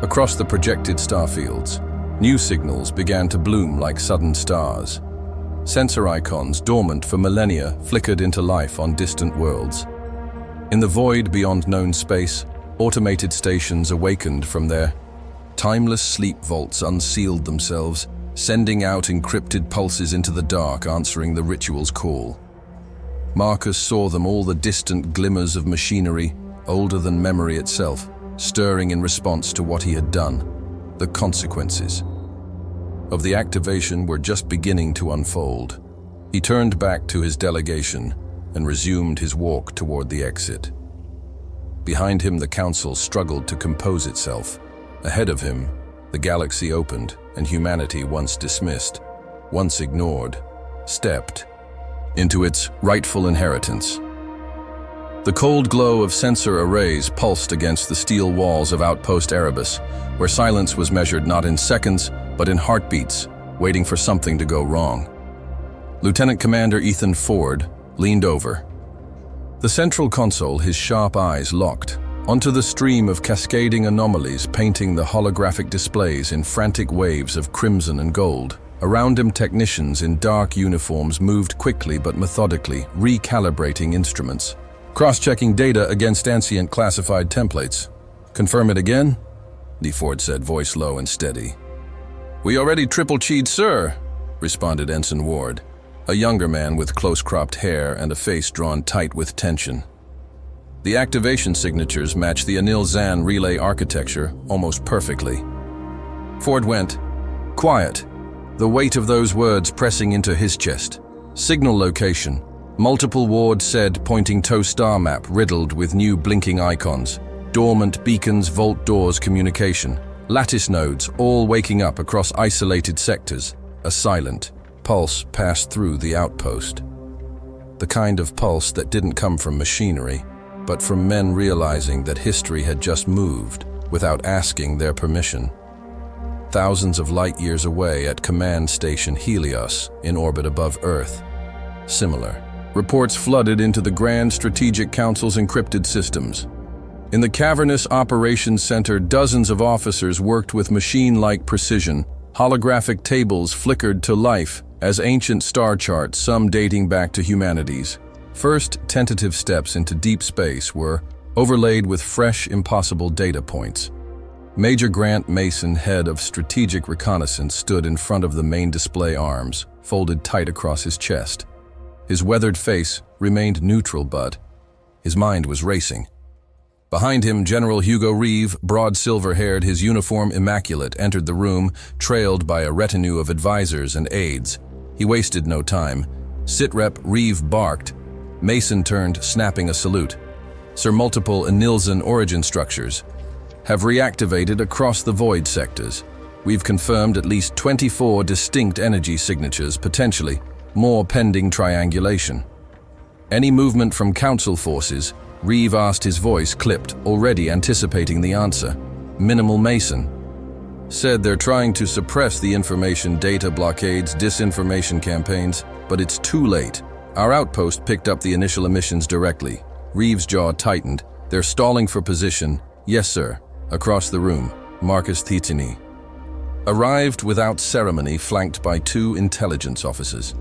Across the projected starfields, new signals began to bloom like sudden stars. Sensor icons, dormant for millennia, flickered into life on distant worlds. In the void beyond known space, automated stations awakened from their timeless sleep vaults, unsealed themselves, sending out encrypted pulses into the dark, answering the ritual's call. Marcus saw them, all the distant glimmers of machinery, older than memory itself, stirring in response to what he had done. The consequences of the activation were just beginning to unfold. He turned back to his delegation and resumed his walk toward the exit. Behind him, the council struggled to compose itself. Ahead of him, the galaxy opened, and humanity, once dismissed, once ignored, stepped into its rightful inheritance. The cold glow of sensor arrays pulsed against the steel walls of Outpost Erebus, where silence was measured not in seconds, but in heartbeats, waiting for something to go wrong. Lieutenant Commander Ethan Ford leaned over. The central console, his sharp eyes locked onto the stream of cascading anomalies painting the holographic displays in frantic waves of crimson and gold. Around him, technicians in dark uniforms moved quickly but methodically, recalibrating instruments, cross-checking data against ancient classified templates. "Confirm it again?" Ford said, voice low and steady. "We already triple-cheed, sir," responded Ensign Ward, a younger man with close-cropped hair and a face drawn tight with tension. The activation signatures match the Anil Zan relay architecture almost perfectly. Ford went quiet, the weight of those words pressing into his chest. Signal location. Multiple Ward said, pointing to star map riddled with new blinking icons. Dormant beacons, vault doors, communication. Lattice nodes, all waking up across isolated sectors. A silent pulse passed through the outpost. The kind of pulse that didn't come from machinery, but from men realizing that history had just moved without asking their permission. Thousands of light years away at Command Station Helios, in orbit above Earth. Similar reports flooded into the Grand Strategic Council's encrypted systems. In the cavernous operations center, dozens of officers worked with machine-like precision. Holographic tables flickered to life, as ancient star charts, some dating back to humanity's first tentative steps into deep space, were overlaid with fresh, impossible data points. Major Grant Mason, head of strategic reconnaissance, stood in front of the main display, arms folded tight across his chest. His weathered face remained neutral, but his mind was racing. Behind him, General Hugo Reeve, broad silver-haired, his uniform immaculate, entered the room, trailed by a retinue of advisors and aides. He wasted no time. Sitrep Reeve barked. Mason turned, snapping a salute. Sir, multiple Anilzan origin structures have reactivated across the void sectors. We've confirmed at least 24 distinct energy signatures, potentially more pending triangulation. Any movement from Council forces? Reeve asked, his voice clipped, already anticipating the answer. Minimal. Mason said they're trying to suppress the information data blockades, disinformation campaigns, but it's too late. Our outpost picked up the initial emissions directly. Reeve's jaw tightened. They're stalling for position. Yes, sir. Across the room, Marcus Thne arrived without ceremony, flanked by 2 intelligence officers.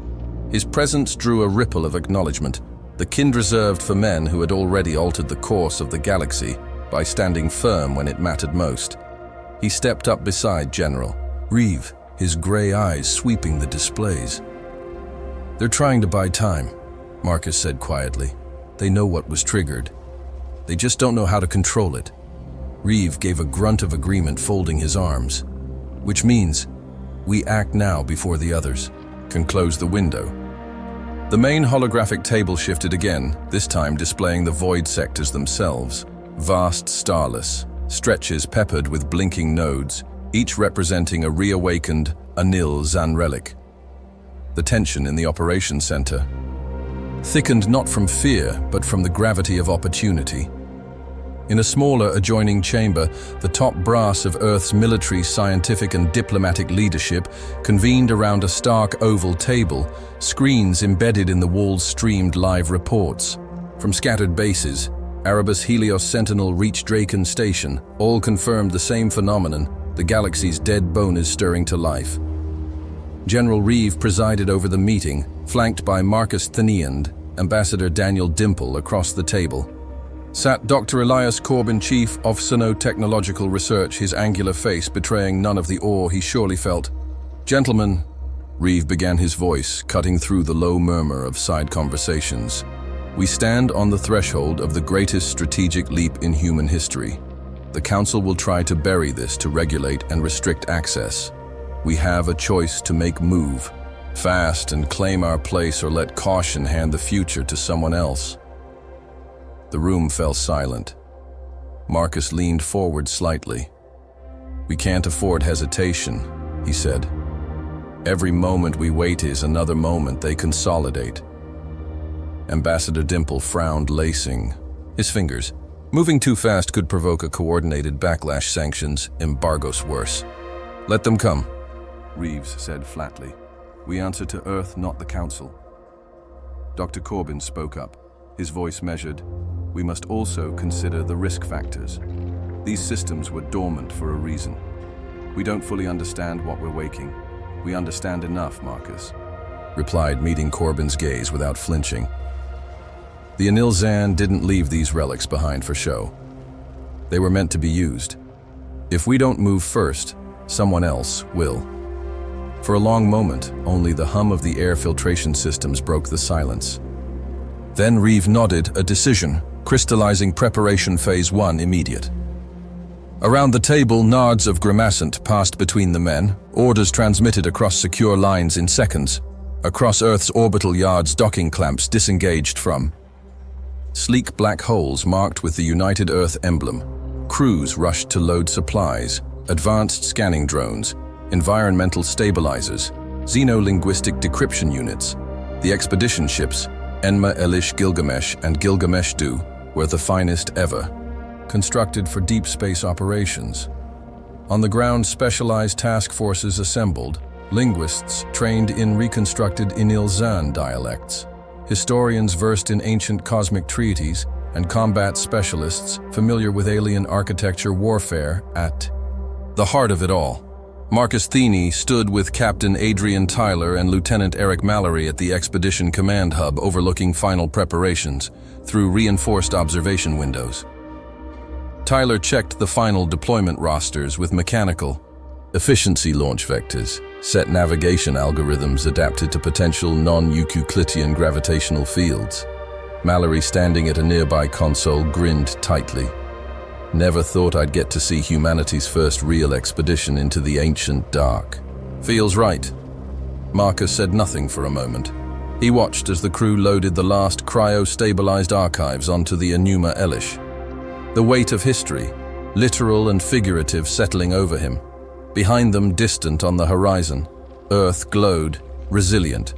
His presence drew a ripple of acknowledgement, the kind reserved for men who had already altered the course of the galaxy by standing firm when it mattered most. He stepped up beside General Reeve, his gray eyes sweeping the displays. They're trying to buy time, Marcus said quietly. They know what was triggered. They just don't know how to control it. Reeve gave a grunt of agreement, folding his arms. Which means we act now before the others can close the window. The main holographic table shifted again, this time displaying the void sectors themselves. Vast, starless stretches peppered with blinking nodes, each representing a reawakened Anilzan relic. The tension in the operations center thickened not from fear, but from the gravity of opportunity. In a smaller adjoining chamber, the top brass of Earth's military, scientific, and diplomatic leadership convened around a stark oval table. Screens embedded in the walls streamed live reports. From scattered bases, Erebus, Helios, Sentinel, Reach, Draken Station, all confirmed the same phenomenon: the galaxy's dead bone is stirring to life. General Reeve presided over the meeting, flanked by Marcus Thne and Ambassador Daniel Dimple. Across the table sat Dr. Elias Corbin, Chief of Technological Research, his angular face betraying none of the awe he surely felt. Gentlemen, Reeve began, his voice cutting through the low murmur of side conversations. We stand on the threshold of the greatest strategic leap in human history. The Council will try to bury this, to regulate and restrict access. We have a choice to make: move fast and claim our place, or let caution hand the future to someone else. The room fell silent. Marcus leaned forward slightly. We can't afford hesitation, he said. Every moment we wait is another moment they consolidate. Ambassador Dimple frowned, lacing his fingers. Moving too fast could provoke a coordinated backlash, sanctions, embargoes, worse. Let them come, Reeves said flatly. We answer to Earth, not the Council. Dr. Corbin spoke up, his voice measured. We must also consider the risk factors. These systems were dormant for a reason. We don't fully understand what we're waking. We understand enough, Marcus replied, meeting Corbin's gaze without flinching. The Anilzan didn't leave these relics behind for show. They were meant to be used. If we don't move first, someone else will. For a long moment, only the hum of the air filtration systems broke the silence. Then Reeve nodded, a decision, crystallizing preparation phase 1 immediate. Around the table, nods of grimacent passed between the men, orders transmitted across secure lines in seconds. Across Earth's orbital yards, docking clamps disengaged from sleek black holes marked with the United Earth emblem. Crews rushed to load supplies, advanced scanning drones, environmental stabilizers, xenolinguistic decryption units. The expedition ships, Enma Elish Gilgamesh and Gilgamesh Du, were the finest ever, constructed for deep space operations. On the ground, specialized task forces assembled, linguists trained in reconstructed Anilzan dialects, historians versed in ancient cosmic treaties, and combat specialists familiar with alien architecture warfare. At the heart of it all, Marcus Thne stood with Captain Adrian Tyler and Lieutenant Eric Mallory at the Expedition Command Hub overlooking final preparations through reinforced observation windows. Tyler checked the final deployment rosters with mechanical, efficiency launch vectors, set navigation algorithms adapted to potential non-Euclidean gravitational fields. Mallory, standing at a nearby console, grinned tightly. Never thought I'd get to see humanity's first real expedition into the ancient dark. Feels right. Marcus said nothing for a moment. He watched as the crew loaded the last cryo-stabilized archives onto the Enuma Elish. The weight of history, literal and figurative, settling over him. Behind them, distant on the horizon, Earth glowed, resilient.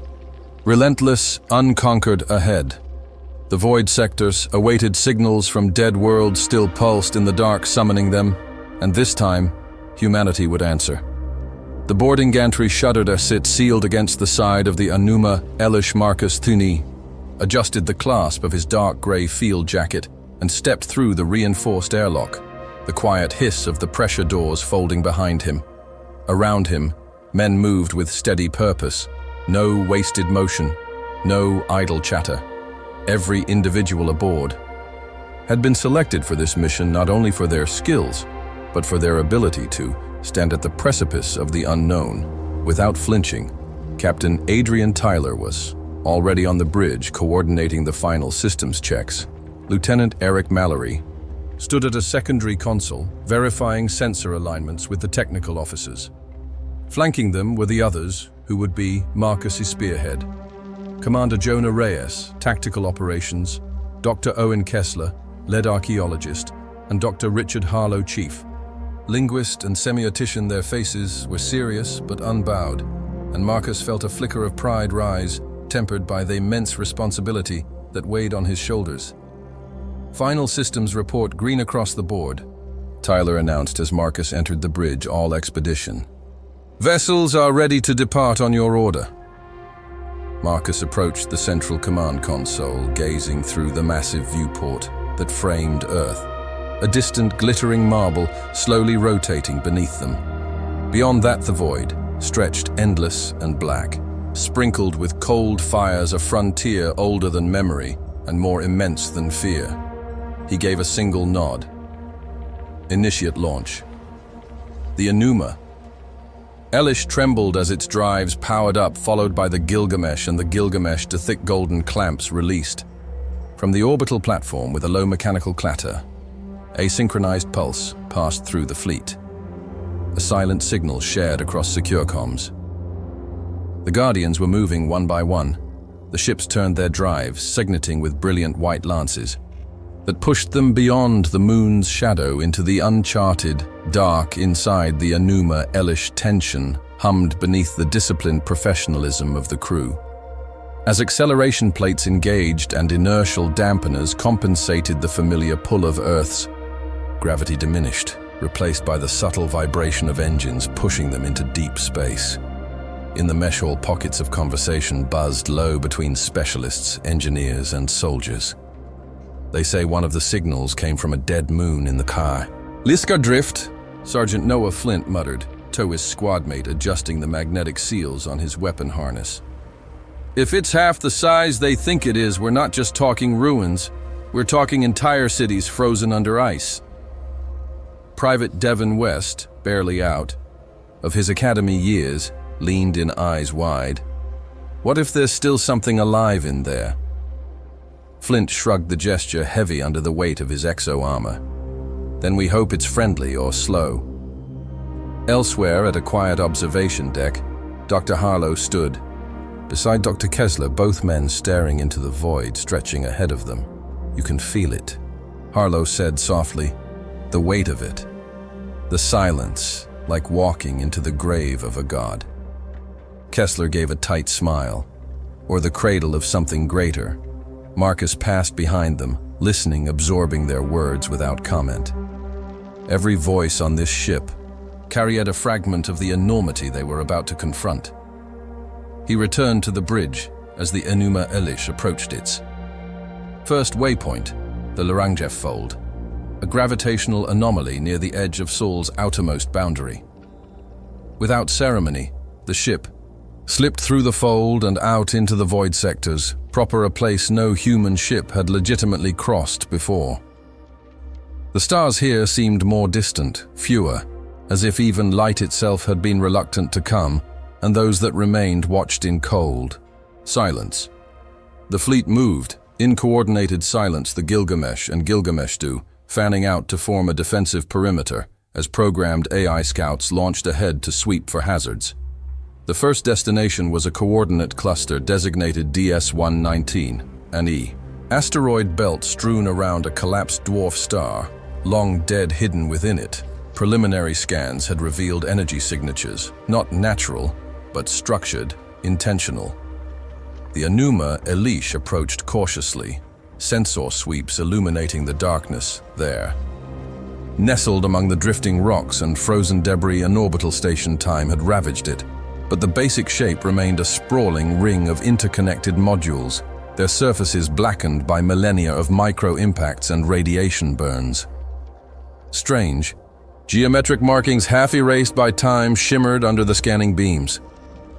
Relentless, unconquered ahead. The void sectors awaited signals from dead worlds still pulsed in the dark, summoning them, and this time, humanity would answer. The boarding gantry shuddered as it sealed against the side of the Enuma Elish. Marcus Thne adjusted the clasp of his dark gray field jacket and stepped through the reinforced airlock, the quiet hiss of the pressure doors folding behind him. Around him, men moved with steady purpose, no wasted motion, no idle chatter. Every individual aboard had been selected for this mission not only for their skills, but for their ability to stand at the precipice of the unknown. Without flinching, Captain Adrian Tyler was already on the bridge coordinating the final systems checks. Lieutenant Eric Mallory stood at a secondary console, verifying sensor alignments with the technical officers. Flanking them were the others, who would be Marcus's spearhead. Commander Jonah Reyes, Tactical Operations, Dr. Owen Kessler, Lead Archaeologist, and Dr. Richard Harlow, Chief. Linguist and semiotician, their faces were serious but unbowed, and Marcus felt a flicker of pride rise, tempered by the immense responsibility that weighed on his shoulders. Final systems report green across the board, Tyler announced as Marcus entered the bridge. All expedition vessels are ready to depart on your order. Marcus approached the central command console, gazing through the massive viewport that framed Earth, a distant glittering marble slowly rotating beneath them. Beyond that, the void stretched endless and black, sprinkled with cold fires, a frontier older than memory and more immense than fear. He gave a single nod. Initiate launch. The Enuma Elish trembled as its drives powered up, followed by the Gilgamesh, and the Gilgamesh, the thick golden clamps, released. From the orbital platform, with a low mechanical clatter, a synchronized pulse passed through the fleet. A silent signal shared across secure comms. The Guardians were moving one by one. The ships turned their drives, signating with brilliant white lances that pushed them beyond the moon's shadow into the uncharted dark inside the Enuma Elish. Tension hummed beneath the disciplined professionalism of the crew. As acceleration plates engaged and inertial dampeners compensated the familiar pull of Earth's, gravity diminished, replaced by the subtle vibration of engines pushing them into deep space. In the mesh hall, pockets of conversation buzzed low between specialists, engineers, and soldiers. They say one of the signals came from a dead moon in the car. Liska drift, Sergeant Noah Flint muttered, to his squadmate adjusting the magnetic seals on his weapon harness. If it's half the size they think it is, we're not just talking ruins. We're talking entire cities frozen under ice. Private Devon West, barely out of his academy years, leaned in, eyes wide. What if there's still something alive in there? Flint shrugged, the gesture heavy under the weight of his exo-armor. Then we hope it's friendly or slow. Elsewhere, at a quiet observation deck, Dr. Harlow stood. Beside Dr. Kessler, both men staring into the void stretching ahead of them. You can feel it, Harlow said softly. The weight of it. The silence, like walking into the grave of a god. Kessler gave a tight smile. Or the cradle of something greater. Marcus passed behind them, listening, absorbing their words without comment. Every voice on this ship carried a fragment of the enormity they were about to confront. He returned to the bridge as the Enuma Elish approached its first waypoint, the Larangef Fold, a gravitational anomaly near the edge of Sol's outermost boundary. Without ceremony, the ship slipped through the fold and out into the void sectors, proper a place no human ship had legitimately crossed before. The stars here seemed more distant, fewer, as if even light itself had been reluctant to come, and those that remained watched in cold silence. The fleet moved, in coordinated silence, the Gilgamesh and Gilgamesh do, fanning out to form a defensive perimeter, as programmed AI scouts launched ahead to sweep for hazards. The first destination was a coordinate cluster designated DS-119, an E. Asteroid belt strewn around a collapsed dwarf star, long dead hidden within it. Preliminary scans had revealed energy signatures, not natural, but structured, intentional. The Enuma Elish approached cautiously, sensor sweeps illuminating the darkness there. Nestled among the drifting rocks and frozen debris, an orbital station time had ravaged it, but the basic shape remained a sprawling ring of interconnected modules, their surfaces blackened by millennia of micro-impacts and radiation burns. Strange, geometric markings half erased by time shimmered under the scanning beams.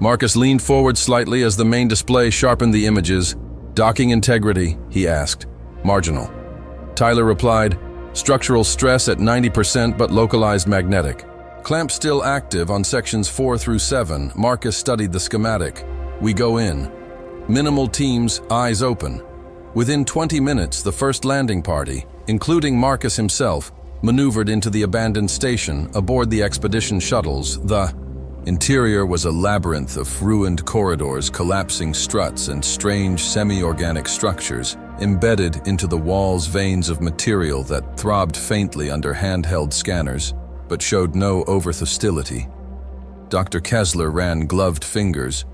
Marcus leaned forward slightly as the main display sharpened the images. "Docking integrity," he asked. "Marginal." Tyler replied, "Structural stress at 90% but localized magnetic." "Clamp still active on sections 4 through 7. Marcus studied the schematic. "We go in." Minimal teams, eyes open. Within 20 minutes, the first landing party, including Marcus himself, maneuvered into the abandoned station aboard the expedition shuttles. The interior was a labyrinth of ruined corridors, collapsing struts, and strange semi-organic structures, embedded into the walls veins of material that throbbed faintly under handheld scanners, but showed no overt hostility. Dr. Kessler ran gloved fingers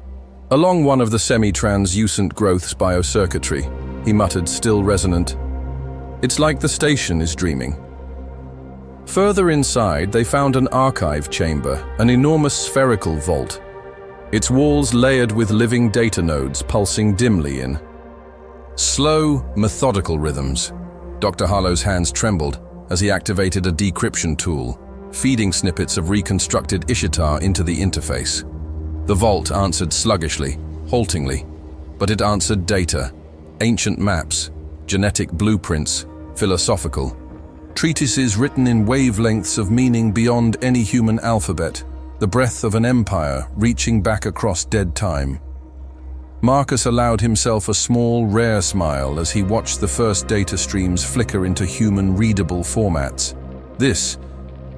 along one of the semi-translucent growths biocircuitry. He muttered, still resonant, "It's like the station is dreaming." Further inside, they found an archive chamber, an enormous spherical vault, its walls layered with living data nodes pulsing dimly in slow, methodical rhythms. Dr. Harlow's hands trembled as he activated a decryption tool, feeding snippets of reconstructed Ishtar into the interface. The vault answered sluggishly, haltingly, but it answered data, ancient maps, genetic blueprints, philosophical treatises written in wavelengths of meaning beyond any human alphabet, the breath of an empire reaching back across dead time. Marcus allowed himself a small, rare smile as he watched the first data streams flicker into human-readable formats. This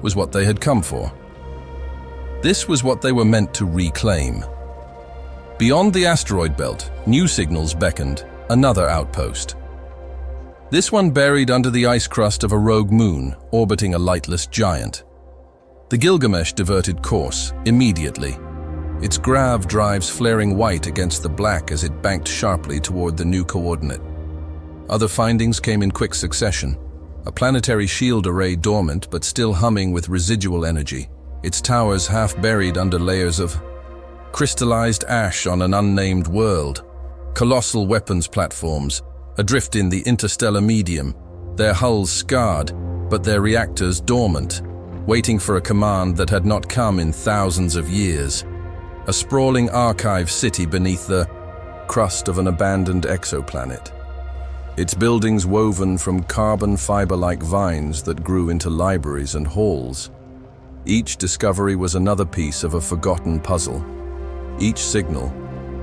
was what they had come for. This was what they were meant to reclaim. Beyond the asteroid belt, new signals beckoned, another outpost. This one buried under the ice crust of a rogue moon, orbiting a lightless giant. The Gilgamesh diverted course, immediately, its grav drives flaring white against the black as it banked sharply toward the new coordinate. Other findings came in quick succession. A planetary shield array dormant but still humming with residual energy, its towers half buried under layers of crystallized ash on an unnamed world. Colossal weapons platforms, adrift in the interstellar medium, their hulls scarred, but their reactors dormant, waiting for a command that had not come in thousands of years. A sprawling archive city beneath the crust of an abandoned exoplanet. Its buildings woven from carbon fiber-like vines that grew into libraries and halls. Each discovery was another piece of a forgotten puzzle. Each signal,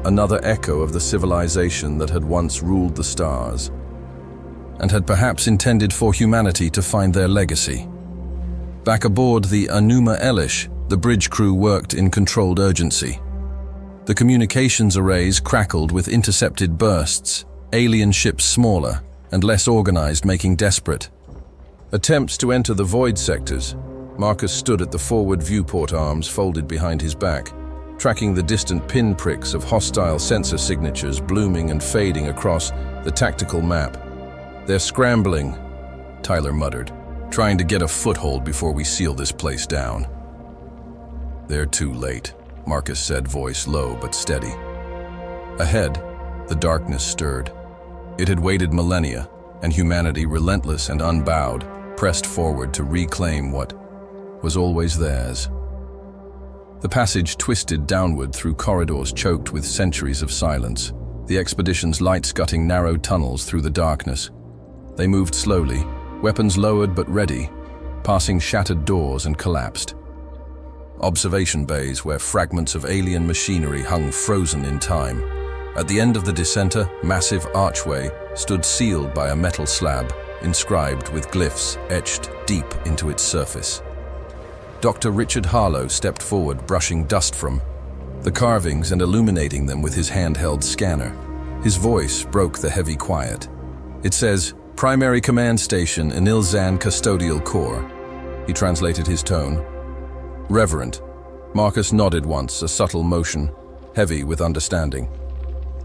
another echo of the civilization that had once ruled the stars, and had perhaps intended for humanity to find their legacy. Back aboard the Enuma Elish, the bridge crew worked in controlled urgency. The communications arrays crackled with intercepted bursts, alien ships smaller and less organized, making desperate attempts to enter the void sectors. Marcus stood at the forward viewport, arms folded behind his back, tracking the distant pinpricks of hostile sensor signatures blooming and fading across the tactical map. "They're scrambling," Tyler muttered, "trying to get a foothold before we seal this place down." "They're too late," Marcus said, voice low but steady. Ahead, the darkness stirred. It had waited millennia, and humanity, relentless and unbowed, pressed forward to reclaim what was always theirs. The passage twisted downward through corridors choked with centuries of silence, the expedition's lights cutting narrow tunnels through the darkness. They moved slowly, weapons lowered but ready, passing shattered doors and collapsed. Observation bays where fragments of alien machinery hung frozen in time. At the end of the descenter, massive archway stood sealed by a metal slab, inscribed with glyphs etched deep into its surface. Dr. Richard Harlow stepped forward, brushing dust from the carvings and illuminating them with his handheld scanner. His voice broke the heavy quiet. It says, "Primary Command Station, Anil-Zan Custodial Corps." He translated his tone. "Reverent." Marcus nodded once, a subtle motion, heavy with understanding.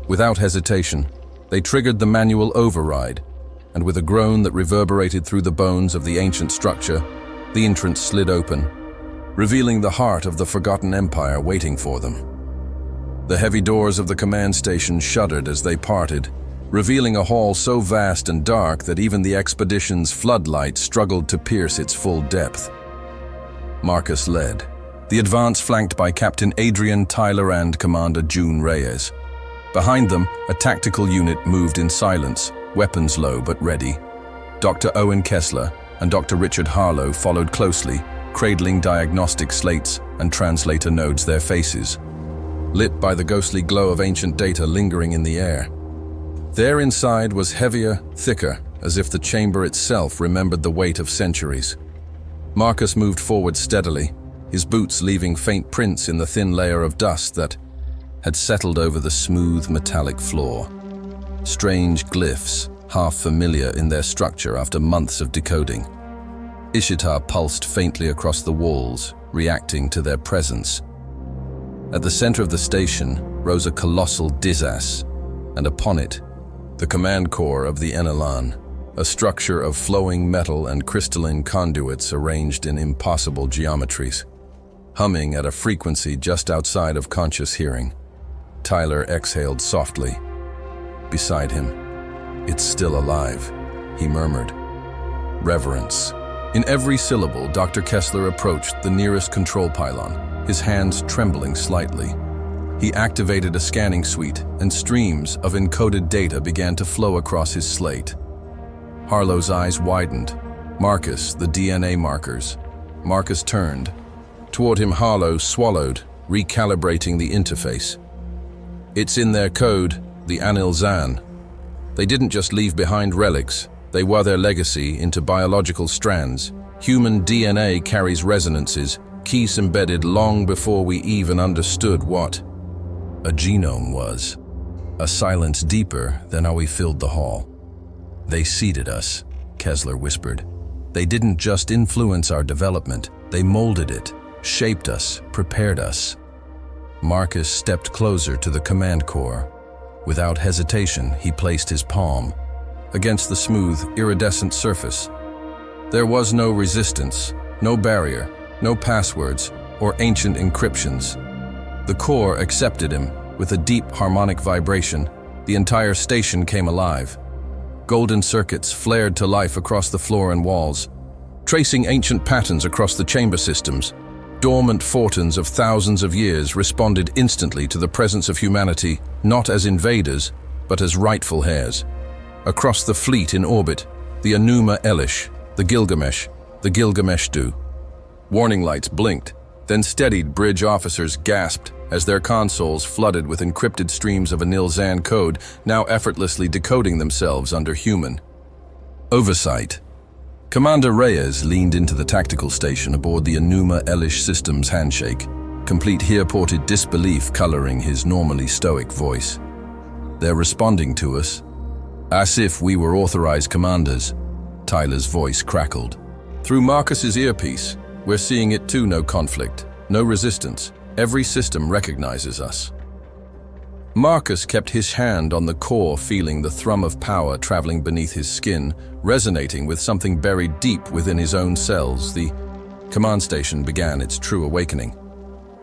Without hesitation, they triggered the manual override, and with a groan that reverberated through the bones of the ancient structure, the entrance slid open, revealing the heart of the forgotten empire waiting for them. The heavy doors of the command station shuddered as they parted, revealing a hall so vast and dark that even the expedition's floodlight struggled to pierce its full depth. Marcus led, the advance flanked by Captain Adrian Tyler and Commander June Reyes. Behind them, a tactical unit moved in silence, weapons low but ready. Dr. Owen Kessler and Dr. Richard Harlow followed closely, cradling diagnostic slates and translator nodes, their faces lit by the ghostly glow of ancient data lingering in the air. There inside was heavier, thicker, as if the chamber itself remembered the weight of centuries. Marcus moved forward steadily, his boots leaving faint prints in the thin layer of dust that had settled over the smooth metallic floor. Strange glyphs, half familiar in their structure after months of decoding. Ishtar pulsed faintly across the walls, reacting to their presence. At the center of the station rose a colossal dizas, and upon it, the command core of the Enelan, a structure of flowing metal and crystalline conduits arranged in impossible geometries. Humming at a frequency just outside of conscious hearing, Tyler exhaled softly. Beside him, "It's still alive," he murmured. Reverence. In every syllable, Dr. Kessler approached the nearest control pylon, his hands trembling slightly. He activated a scanning suite, and streams of encoded data began to flow across his slate. Harlow's eyes widened. "Marcus, the DNA markers." Marcus turned. Toward him, Harlow swallowed, recalibrating the interface. "It's in their code, the Anil-Zan. They didn't just leave behind relics, they were their legacy into biological strands. Human DNA carries resonances, keys embedded long before we even understood what a genome was. A silence deeper than how we filled the hall. "They seeded us," Kessler whispered. "They didn't just influence our development, they molded it, shaped us, prepared us." Marcus stepped closer to the command core. Without hesitation, he placed his palm against the smooth, iridescent surface. There was no resistance, no barrier, no passwords or ancient encryptions. The core accepted him with a deep harmonic vibration. The entire station came alive. Golden circuits flared to life across the floor and walls, tracing ancient patterns across the chamber systems. Dormant fortunes of thousands of years responded instantly to the presence of humanity, not as invaders, but as rightful heirs. Across the fleet in orbit, the Enuma Elish, the Gilgamesh-Du. Warning lights blinked, then steadied. Bridge officers gasped as their consoles flooded with encrypted streams of Anil-Zan code, now effortlessly decoding themselves under human oversight. Commander Reyes leaned into the tactical station aboard the Enuma Elish system's handshake, complete here-ported disbelief coloring his normally stoic voice. "They're responding to us, as if we were authorized commanders," Tyler's voice crackled. Through Marcus's earpiece, "We're seeing it too, no conflict, no resistance. Every system recognizes us." Marcus kept his hand on the core, feeling the thrum of power traveling beneath his skin, resonating with something buried deep within his own cells. The command station began its true awakening.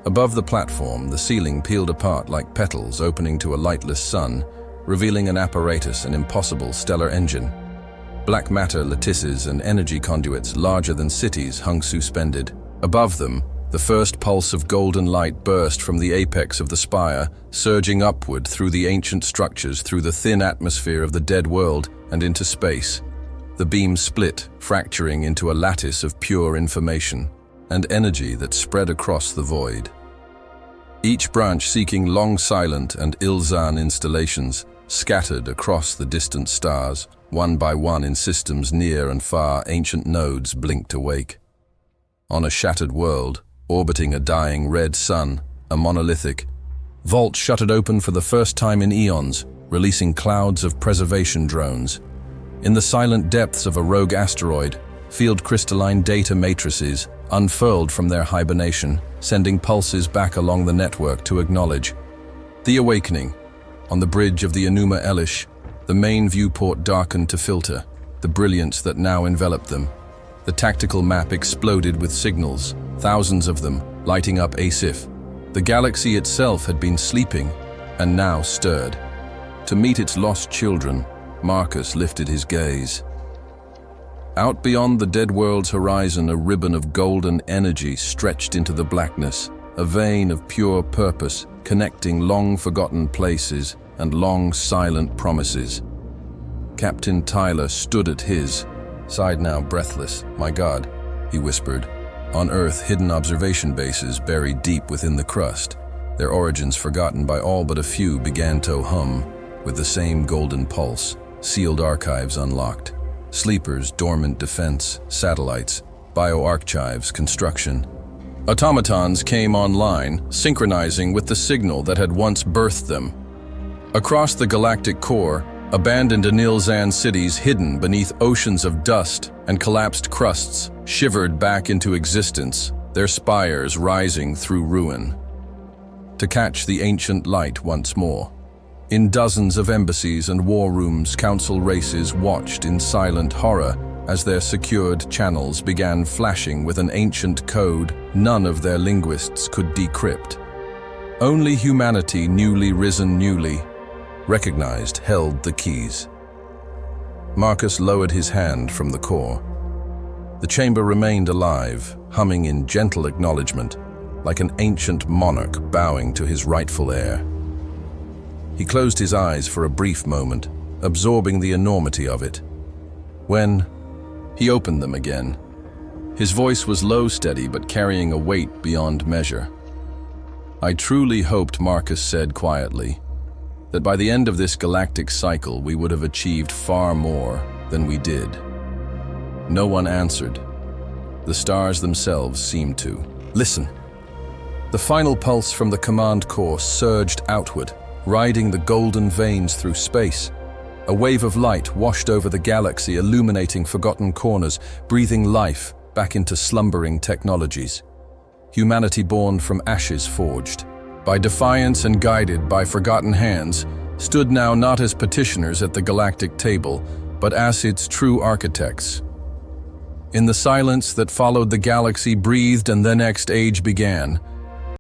Above the platform, the ceiling peeled apart like petals opening to a lightless sun, revealing an apparatus, an impossible stellar engine. Black matter lattices and energy conduits larger than cities hung suspended. Above them, The first pulse of golden light burst from the apex of the spire, surging upward through the ancient structures, through the thin atmosphere of the dead world, and into space. The beam split, fracturing into a lattice of pure information and energy that spread across the void. Each branch seeking long silent and Ilzan installations, scattered across the distant stars, one by one in systems near and far, ancient nodes blinked awake. On a shattered world, orbiting a dying red sun, a monolithic vault shuttered open for the first time in eons, releasing clouds of preservation drones. In the silent depths of a rogue asteroid, field crystalline data matrices unfurled from their hibernation, sending pulses back along the network to acknowledge. The awakening. On the bridge of the Enuma Elish, the main viewport darkened to filter the brilliance that now enveloped them. The tactical map exploded with signals, thousands of them, lighting up HFY. The galaxy itself had been sleeping, and now stirred. To meet its lost children, Marcus lifted his gaze. Out beyond the dead world's horizon, a ribbon of golden energy stretched into the blackness, a vein of pure purpose, connecting long-forgotten places and long silent promises. Captain Tyler stood at his side now, breathless. "My God," he whispered. On Earth, hidden observation bases buried deep within the crust, their origins forgotten by all but a few, began to hum with the same golden pulse, sealed archives unlocked. Sleepers, dormant defense, satellites, bioarchives, construction. Automatons came online, synchronizing with the signal that had once birthed them. Across the galactic core, abandoned Anilzan cities hidden beneath oceans of dust and collapsed crusts shivered back into existence, their spires rising through ruin. To catch the ancient light once more. In dozens of embassies and war rooms, council races watched in silent horror as their secured channels began flashing with an ancient code none of their linguists could decrypt. Only humanity, newly recognized, held the keys. Marcus lowered his hand from the core. The chamber remained alive, humming in gentle acknowledgement, like an ancient monarch bowing to his rightful heir. He closed his eyes for a brief moment, absorbing the enormity of it. When he opened them again, his voice was low, steady, but carrying a weight beyond measure. "I truly hoped," Marcus said quietly, "that by the end of this galactic cycle we would have achieved far more than we did." No one answered. The stars themselves seemed to. Listen. The final pulse from the command core surged outward, riding the golden veins through space. A wave of light washed over the galaxy, illuminating forgotten corners, breathing life back into slumbering technologies. Humanity born from ashes forged, by defiance and guided by forgotten hands, stood now not as petitioners at the galactic table, but as its true architects. In the silence that followed, the galaxy breathed, and the next age began.